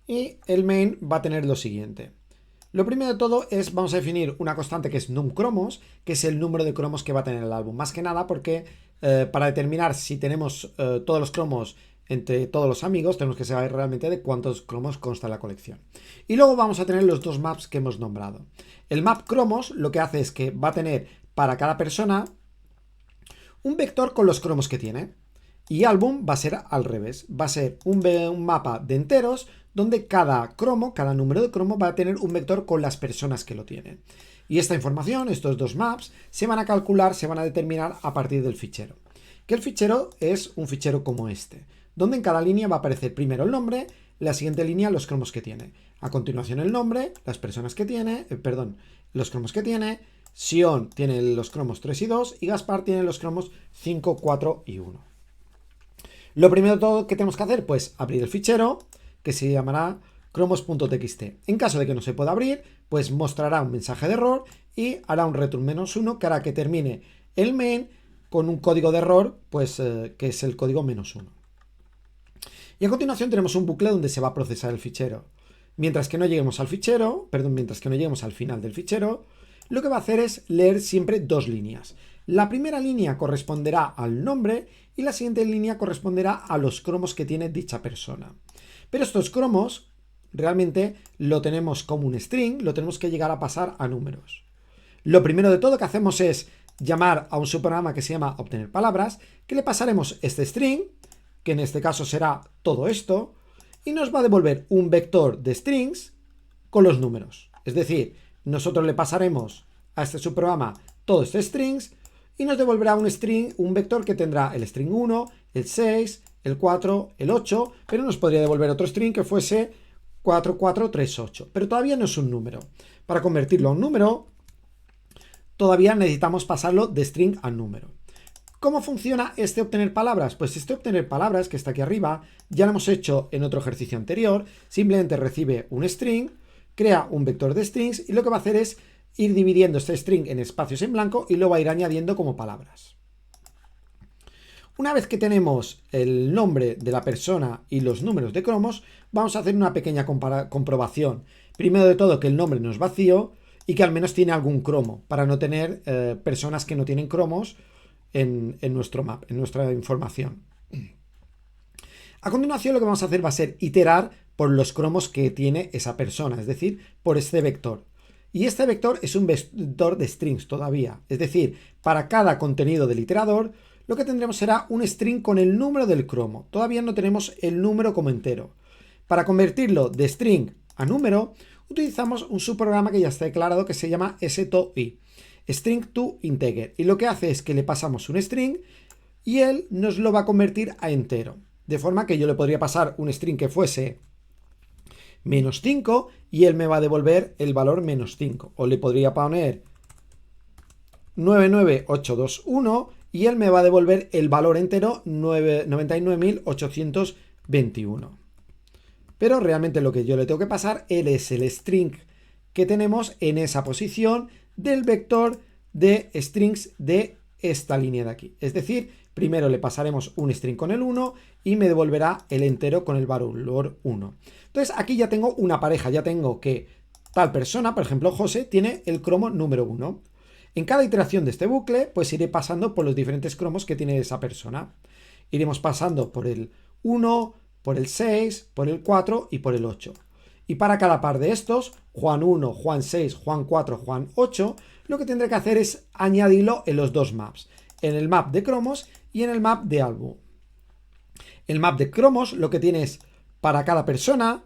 y el main va a tener lo siguiente. Lo primero de todo es, vamos a definir una constante que es numCromos, que es el número de cromos que va a tener el álbum. Más que nada porque para determinar si tenemos todos los cromos entre todos los amigos, tenemos que saber realmente de cuántos cromos consta la colección. Y luego vamos a tener los dos maps que hemos nombrado. El map cromos lo que hace es que va a tener para cada persona un vector con los cromos que tiene. Y álbum va a ser al revés, va a ser un mapa de enteros donde cada cromo, cada número de cromo va a tener un vector con las personas que lo tienen. Y esta información, estos dos maps, se van a calcular, se van a determinar a partir del fichero. Que el fichero es un fichero como este, donde en cada línea va a aparecer primero el nombre, la siguiente línea los cromos que tiene. A continuación el nombre, las personas que tiene, los cromos que tiene, Sion tiene los cromos 3 y 2 y Gaspar tiene los cromos 5, 4 y 1. Lo primero de todo que tenemos que hacer, pues abrir el fichero, que se llamará cromos.txt. En caso de que no se pueda abrir, pues mostrará un mensaje de error y hará un return -1 que hará que termine el main con un código de error, pues que es el código -1. Y a continuación tenemos un bucle donde se va a procesar el fichero. Mientras que no lleguemos al fichero, mientras que no lleguemos al final del fichero, lo que va a hacer es leer siempre dos líneas. La primera línea corresponderá al nombre y la siguiente línea corresponderá a los cromos que tiene dicha persona. Pero estos cromos realmente lo tenemos como un string, lo tenemos que llegar a pasar a números. Lo primero de todo que hacemos es llamar a un subprograma que se llama obtener palabras, que le pasaremos este string, que en este caso será todo esto, y nos va a devolver un vector de strings con los números. Es decir, nosotros le pasaremos a este subprograma todos estos strings y nos devolverá un string, un vector que tendrá el string 1, el 6, el 4, el 8, pero nos podría devolver otro string que fuese 4438, pero todavía no es un número. Para convertirlo a un número, todavía necesitamos pasarlo de string a número. ¿Cómo funciona este obtener palabras? Pues este obtener palabras, que está aquí arriba, ya lo hemos hecho en otro ejercicio anterior. Simplemente recibe un string, crea un vector de strings y lo que va a hacer es ir dividiendo este string en espacios en blanco y lo va a ir añadiendo como palabras. Una vez que tenemos el nombre de la persona y los números de cromos, vamos a hacer una pequeña comprobación. Primero de todo, que el nombre no es vacío y que al menos tiene algún cromo, para no tener personas que no tienen cromos en nuestro map, en nuestra información. A continuación, lo que vamos a hacer va a ser iterar por los cromos que tiene esa persona, es decir, por este vector. Y este vector es un vector de strings todavía, es decir, para cada contenido del iterador, lo que tendremos será un string con el número del cromo. Todavía no tenemos el número como entero. Para convertirlo de string a número, utilizamos un subprograma que ya está declarado que se llama stoi, string to integer, y lo que hace es que le pasamos un string y él nos lo va a convertir a entero, de forma que yo le podría pasar un string que fuese -5 y él me va a devolver el valor -5, o le podría poner 99821 y él me va a devolver el valor entero 99.821. Pero realmente lo que yo le tengo que pasar es el string que tenemos en esa posición del vector de strings de esta línea de aquí. Es decir, primero le pasaremos un string con el 1 y me devolverá el entero con el valor 1. Entonces aquí ya tengo una pareja, ya tengo que tal persona, por ejemplo José, tiene el cromo número 1. En cada iteración de este bucle, pues iré pasando por los diferentes cromos que tiene esa persona. Iremos pasando por el 1, por el 6, por el 4 y por el 8. Y para cada par de estos, Juan 1, Juan 6, Juan 4, Juan 8, lo que tendré que hacer es añadirlo en los dos maps, en el map de cromos y en el map de álbum. El map de cromos lo que tiene es, para cada persona,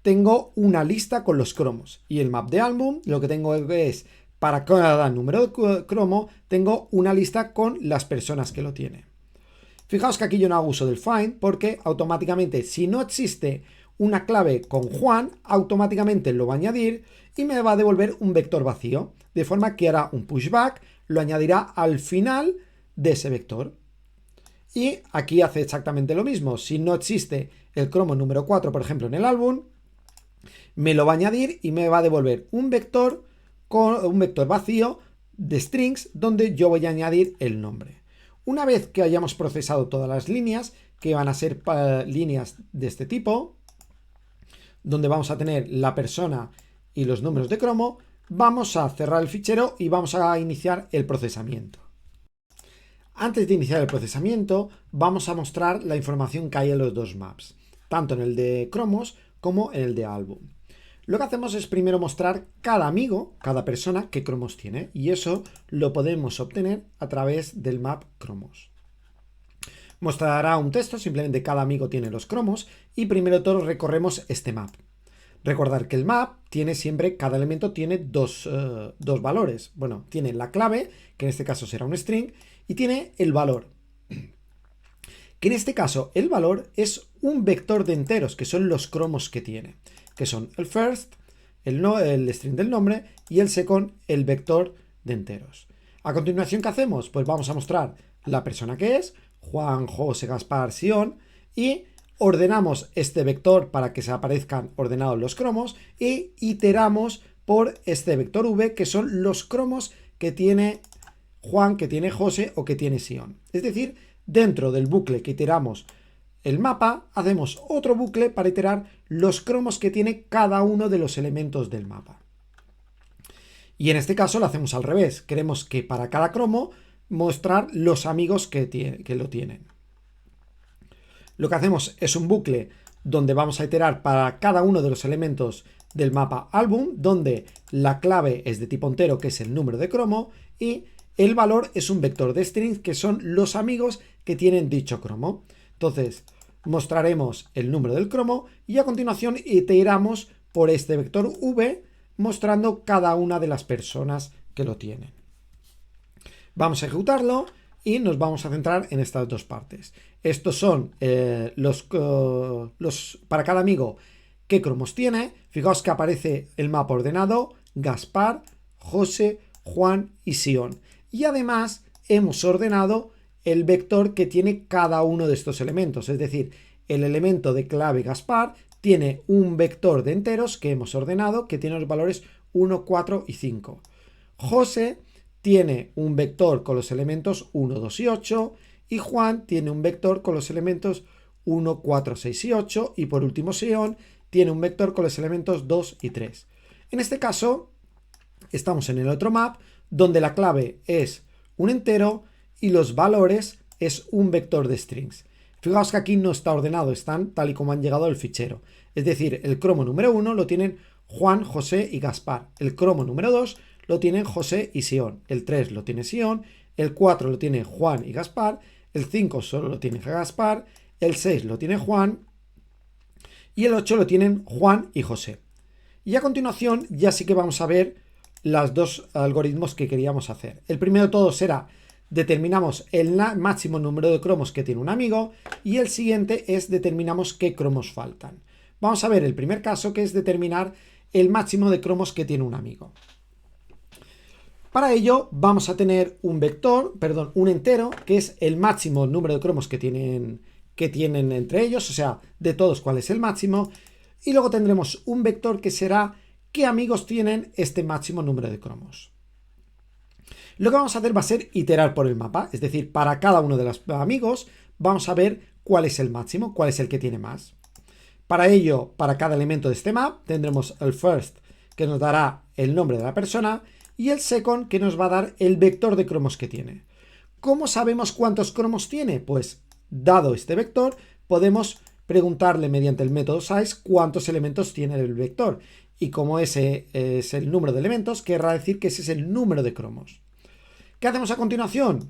tengo una lista con los cromos. Y el map de álbum lo que tengo es, para cada número de cromo, tengo una lista con las personas que lo tienen. Fijaos que aquí yo no hago uso del find porque automáticamente, si no existe una clave con Juan, automáticamente lo va a añadir y me va a devolver un vector vacío, de forma que hará un pushback, lo añadirá al final de ese vector. Y aquí hace exactamente lo mismo. Si no existe el cromo número 4, por ejemplo, en el álbum, me lo va a añadir y me va a devolver un vector vacío de strings donde yo voy a añadir el nombre. Una vez que hayamos procesado todas las líneas, que van a ser líneas de este tipo, donde vamos a tener la persona y los números de cromo, vamos a cerrar el fichero y vamos a iniciar el procesamiento. Antes de iniciar el procesamiento, vamos a mostrar la información que hay en los dos maps, tanto en el de cromos como en el de álbum. Lo que hacemos es primero mostrar cada amigo, cada persona, qué cromos tiene, y eso lo podemos obtener a través del map cromos. Mostrará un texto, simplemente cada amigo tiene los cromos, y primero todos recorremos este map. Recordar que el map tiene siempre, cada elemento tiene dos valores. Bueno, tiene la clave, que en este caso será un string, y tiene el valor, que en este caso el valor es un vector de enteros, que son los cromos que tiene, que son el first, el string del nombre, y el second, el vector de enteros. A continuación, ¿qué hacemos? Pues vamos a mostrar la persona que es, Juan, José, Gaspar, Sion, y ordenamos este vector para que se aparezcan ordenados los cromos, y iteramos por este vector v, que son los cromos que tiene Juan, que tiene José o que tiene Sion. Es decir, dentro del bucle que iteramos el mapa, hacemos otro bucle para iterar los cromos que tiene cada uno de los elementos del mapa. Y en este caso lo hacemos al revés. Queremos que para cada cromo mostrar los amigos que lo tienen. Lo que hacemos es un bucle donde vamos a iterar para cada uno de los elementos del mapa álbum, donde la clave es de tipo entero, que es el número de cromo, y el valor es un vector de strings, que son los amigos que tienen dicho cromo. Entonces, mostraremos el número del cromo y a continuación iteramos por este vector v, mostrando cada una de las personas que lo tienen. Vamos a ejecutarlo y nos vamos a centrar en estas dos partes. Estos son para cada amigo qué cromos tiene. Fijaos que aparece el mapa ordenado, Gaspar, José, Juan y Sion. Y además hemos ordenado el vector que tiene cada uno de estos elementos. Es decir, el elemento de clave Gaspar tiene un vector de enteros que hemos ordenado, que tiene los valores 1, 4 y 5. José tiene un vector con los elementos 1, 2 y 8. Y Juan tiene un vector con los elementos 1, 4, 6 y 8. Y por último, Sion tiene un vector con los elementos 2 y 3. En este caso, estamos en el otro map, donde la clave es un entero y los valores es un vector de strings. Fijaos que aquí no está ordenado, están tal y como han llegado al fichero. Es decir, el cromo número 1 lo tienen Juan, José y Gaspar. El cromo número 2 lo tienen José y Sion. El 3 lo tiene Sion. El 4 lo tiene Juan y Gaspar. El 5 solo lo tiene Gaspar. El 6 lo tiene Juan. y el 8 lo tienen Juan y José. Y a continuación ya sí que vamos a ver los dos algoritmos que queríamos hacer. El primero de todos será determinamos el máximo número de cromos que tiene un amigo y el siguiente es determinamos qué cromos faltan. Vamos a ver el primer caso, que es determinar el máximo de cromos que tiene un amigo. Para ello vamos a tener un entero, que es el máximo número de cromos que tienen entre ellos, o sea, de todos cuál es el máximo, y luego tendremos un vector que será qué amigos tienen este máximo número de cromos. Lo que vamos a hacer va a ser iterar por el mapa, es decir, para cada uno de los amigos vamos a ver cuál es el máximo, cuál es el que tiene más. Para ello, para cada elemento de este map, tendremos el first, que nos dará el nombre de la persona, y el second, que nos va a dar el vector de cromos que tiene. ¿Cómo sabemos cuántos cromos tiene? Pues, dado este vector, podemos preguntarle mediante el método size cuántos elementos tiene el vector. Y como ese es el número de elementos, querrá decir que ese es el número de cromos. ¿Qué hacemos a continuación?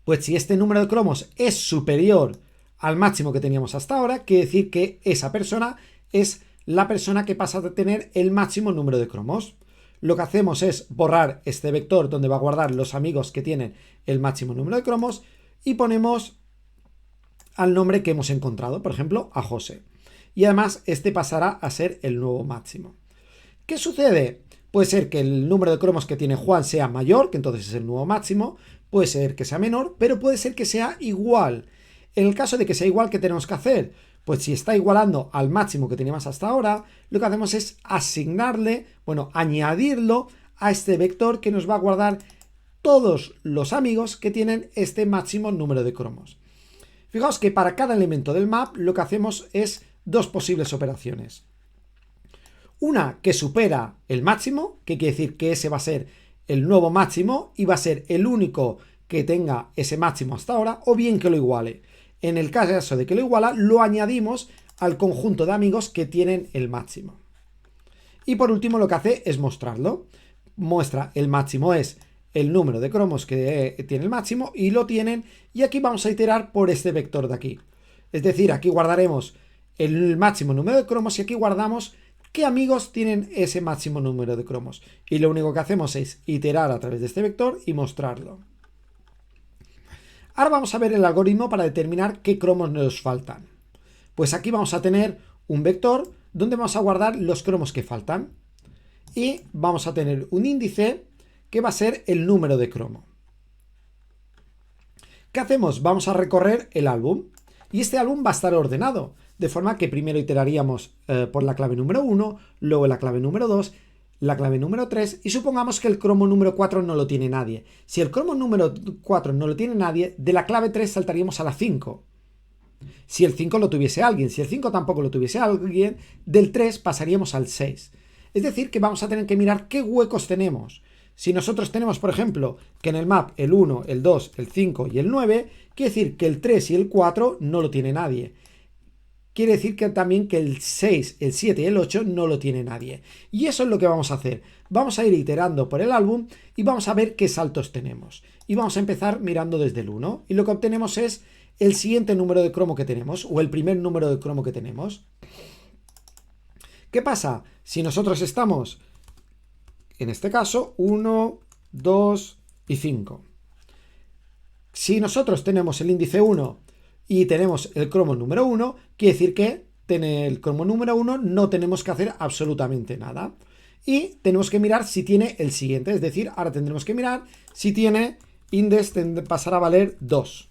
Pues si este número de cromos es superior al máximo que teníamos hasta ahora, quiere decir que esa persona es la persona que pasa a tener el máximo número de cromos. Lo que hacemos es borrar este vector donde va a guardar los amigos que tienen el máximo número de cromos y ponemos al nombre que hemos encontrado, por ejemplo, a José. Y además este pasará a ser el nuevo máximo. ¿Qué sucede? Puede ser que el número de cromos que tiene Juan sea mayor, que entonces es el nuevo máximo, puede ser que sea menor, pero puede ser que sea igual. En el caso de que sea igual, ¿qué tenemos que hacer? Pues si está igualando al máximo que teníamos hasta ahora, lo que hacemos es añadirlo a este vector que nos va a guardar todos los amigos que tienen este máximo número de cromos. Fijaos que para cada elemento del map lo que hacemos es dos posibles operaciones. Una que supera el máximo, que quiere decir que ese va a ser el nuevo máximo y va a ser el único que tenga ese máximo hasta ahora, o bien que lo iguale. En el caso de que lo iguala, lo añadimos al conjunto de amigos que tienen el máximo. Y por último lo que hace es mostrarlo. Muestra el máximo es el número de cromos que tiene el máximo y lo tienen, y aquí vamos a iterar por este vector de aquí. Es decir, aquí guardaremos el máximo número de cromos y aquí guardamos qué amigos tienen ese máximo número de cromos. Y lo único que hacemos es iterar a través de este vector y mostrarlo. Ahora vamos a ver el algoritmo para determinar qué cromos nos faltan. Pues aquí vamos a tener un vector donde vamos a guardar los cromos que faltan. Y vamos a tener un índice que va a ser el número de cromo. ¿Qué hacemos? Vamos a recorrer el álbum. Y este álbum va a estar ordenado, de forma que primero iteraríamos por la clave número 1, luego la clave número 2, la clave número 3 y supongamos que el cromo número 4 no lo tiene nadie. Si el cromo número 4 no lo tiene nadie, de la clave 3 saltaríamos a la 5. Si el 5 lo tuviese alguien, si el 5 tampoco lo tuviese alguien, del 3 pasaríamos al 6. Es decir, que vamos a tener que mirar qué huecos tenemos. Si nosotros tenemos, por ejemplo, que en el map el 1, el 2, el 5 y el 9, quiere decir que el 3 y el 4 no lo tiene nadie. Quiere decir que también que el 6, el 7 y el 8 no lo tiene nadie. Y eso es lo que vamos a hacer. Vamos a ir iterando por el álbum y vamos a ver qué saltos tenemos. Y vamos a empezar mirando desde el 1. Y lo que obtenemos es el siguiente número de cromo que tenemos, o el primer número de cromo que tenemos. ¿Qué pasa? Si nosotros estamos, en este caso, 1, 2 y 5. Si nosotros tenemos el índice 1 y tenemos el cromo número 1, quiere decir que en el cromo número 1 no tenemos que hacer absolutamente nada. Y tenemos que mirar si tiene el siguiente, es decir, ahora tendremos que mirar si tiene index, pasará a valer 2.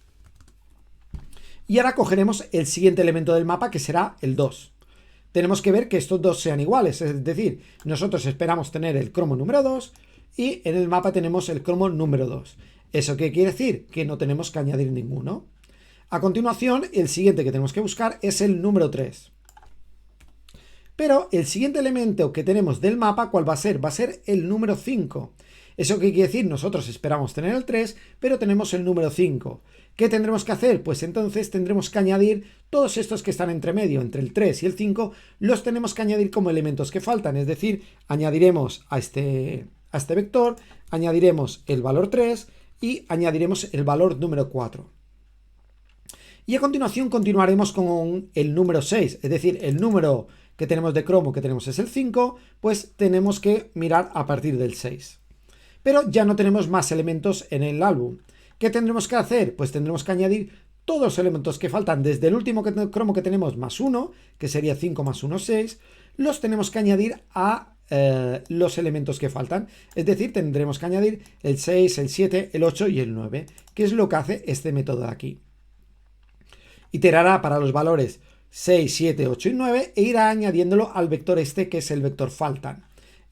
Y ahora cogeremos el siguiente elemento del mapa, que será el 2. Tenemos que ver que estos dos sean iguales, es decir, nosotros esperamos tener el cromo número 2 y en el mapa tenemos el cromo número 2. ¿Eso qué quiere decir? Que no tenemos que añadir ninguno. A continuación, el siguiente que tenemos que buscar es el número 3. Pero el siguiente elemento que tenemos del mapa, ¿cuál va a ser? Va a ser el número 5. ¿Eso qué quiere decir? Nosotros esperamos tener el 3, pero tenemos el número 5. ¿Qué tendremos que hacer? Pues entonces tendremos que añadir todos estos que están entre medio, entre el 3 y el 5, los tenemos que añadir como elementos que faltan. Es decir, añadiremos a este vector, añadiremos el valor 3 y añadiremos el valor número 4. Y a continuación continuaremos con el número 6, es decir, el número que tenemos de cromo que tenemos es el 5, pues tenemos que mirar a partir del 6. Pero ya no tenemos más elementos en el álbum. ¿Qué tendremos que hacer? Pues tendremos que añadir todos los elementos que faltan desde el último cromo que tenemos más 1, que sería 5 más 1, 6, los tenemos que añadir a los elementos que faltan. Es decir, tendremos que añadir el 6, el 7, el 8 y el 9, que es lo que hace este método de aquí. Iterará para los valores 6, 7, 8 y 9 e irá añadiéndolo al vector este que es el vector faltan.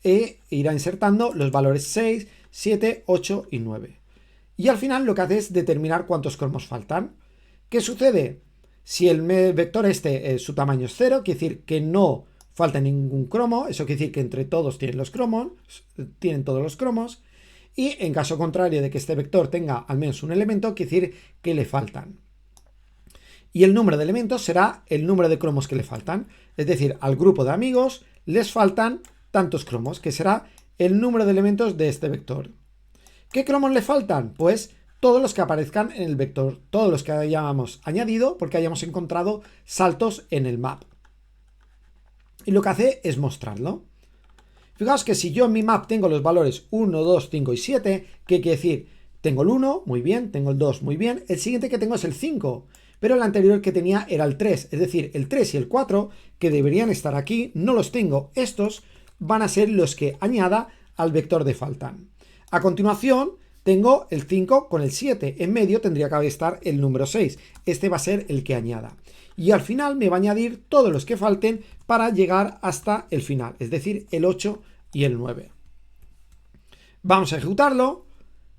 E irá insertando los valores 6, 7, 8 y 9. Y al final lo que hace es determinar cuántos cromos faltan. ¿Qué sucede? Si el vector este su tamaño es 0, quiere decir que no falta ningún cromo, eso quiere decir que entre todos tienen todos los cromos, y en caso contrario de que este vector tenga al menos un elemento, quiere decir que le faltan. Y el número de elementos será el número de cromos que le faltan, es decir, al grupo de amigos les faltan tantos cromos, que será el número de elementos de este vector. ¿Qué cromos le faltan? Pues todos los que aparezcan en el vector, todos los que hayamos añadido porque hayamos encontrado saltos en el map. Y lo que hace es mostrarlo. Fijaos que si yo en mi map tengo los valores 1, 2, 5 y 7, ¿qué quiere decir? Tengo el 1, muy bien, tengo el 2, muy bien, el siguiente que tengo es el 5, pero el anterior que tenía era el 3, es decir, el 3 y el 4, que deberían estar aquí, no los tengo. Estos van a ser los que añada al vector de faltan. A continuación, tengo el 5 con el 7, en medio tendría que estar el número 6, este va a ser el que añada. Y al final me va a añadir todos los que falten para llegar hasta el final, es decir, el 8 y el 9. Vamos a ejecutarlo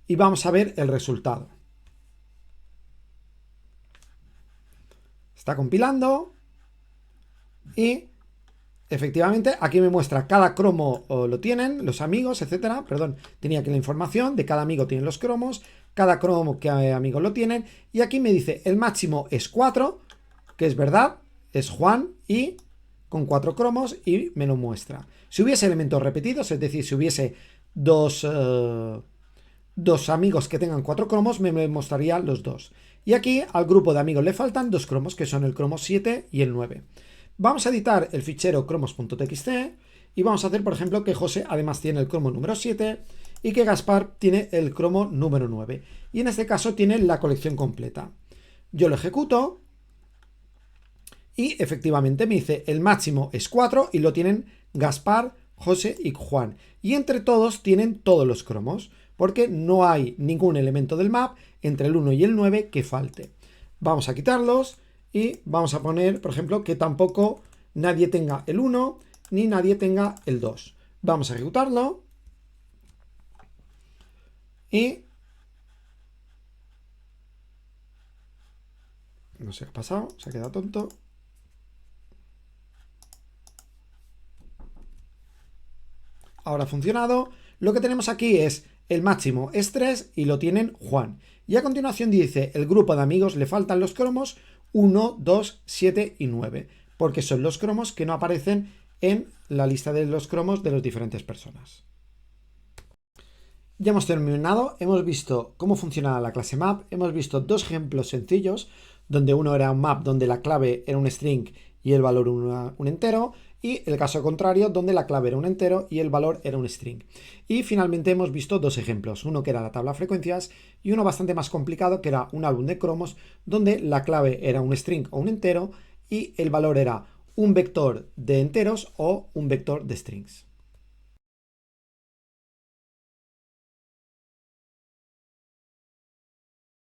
y vamos a ver el resultado. Está compilando y efectivamente aquí me muestra cada cromo lo tienen, los amigos, etcétera. Perdón, tenía aquí la información de cada amigo tienen los cromos, cada cromo que amigos lo tienen. Y aquí me dice el máximo es 4, que es verdad, es Juan y con 4 cromos y me lo muestra. Si hubiese elementos repetidos, es decir, si hubiese dos amigos que tengan 4 cromos, me mostraría los 2. Y aquí al grupo de amigos le faltan 2 cromos, que son el cromo 7 y el 9. Vamos a editar el fichero cromos.txt y vamos a hacer, por ejemplo, que José además tiene el cromo número 7 y que Gaspar tiene el cromo número 9. Y en este caso tiene la colección completa. Yo lo ejecuto y efectivamente me dice el máximo es 4 y lo tienen Gaspar, José y Juan. Y entre todos tienen todos los cromos, porque no hay ningún elemento del map entre el 1 y el 9 que falte. Vamos a quitarlos y vamos a poner, por ejemplo, que tampoco nadie tenga el 1 ni nadie tenga el 2. Vamos a ejecutarlo y no sé qué ha pasado, se ha quedado tonto. Ahora ha funcionado. Lo que tenemos aquí es el máximo es 3 y lo tienen Juan. Y a continuación dice el grupo de amigos le faltan los cromos 1, 2, 7 y 9, porque son los cromos que no aparecen en la lista de los cromos de las diferentes personas. Ya hemos terminado, hemos visto cómo funcionaba la clase map, hemos visto dos ejemplos sencillos, donde uno era un map donde la clave era un string y el valor un entero, y el caso contrario donde la clave era un entero y el valor era un string. Y finalmente hemos visto dos ejemplos, uno que era la tabla de frecuencias y uno bastante más complicado que era un álbum de cromos donde la clave era un string o un entero y el valor era un vector de enteros o un vector de strings.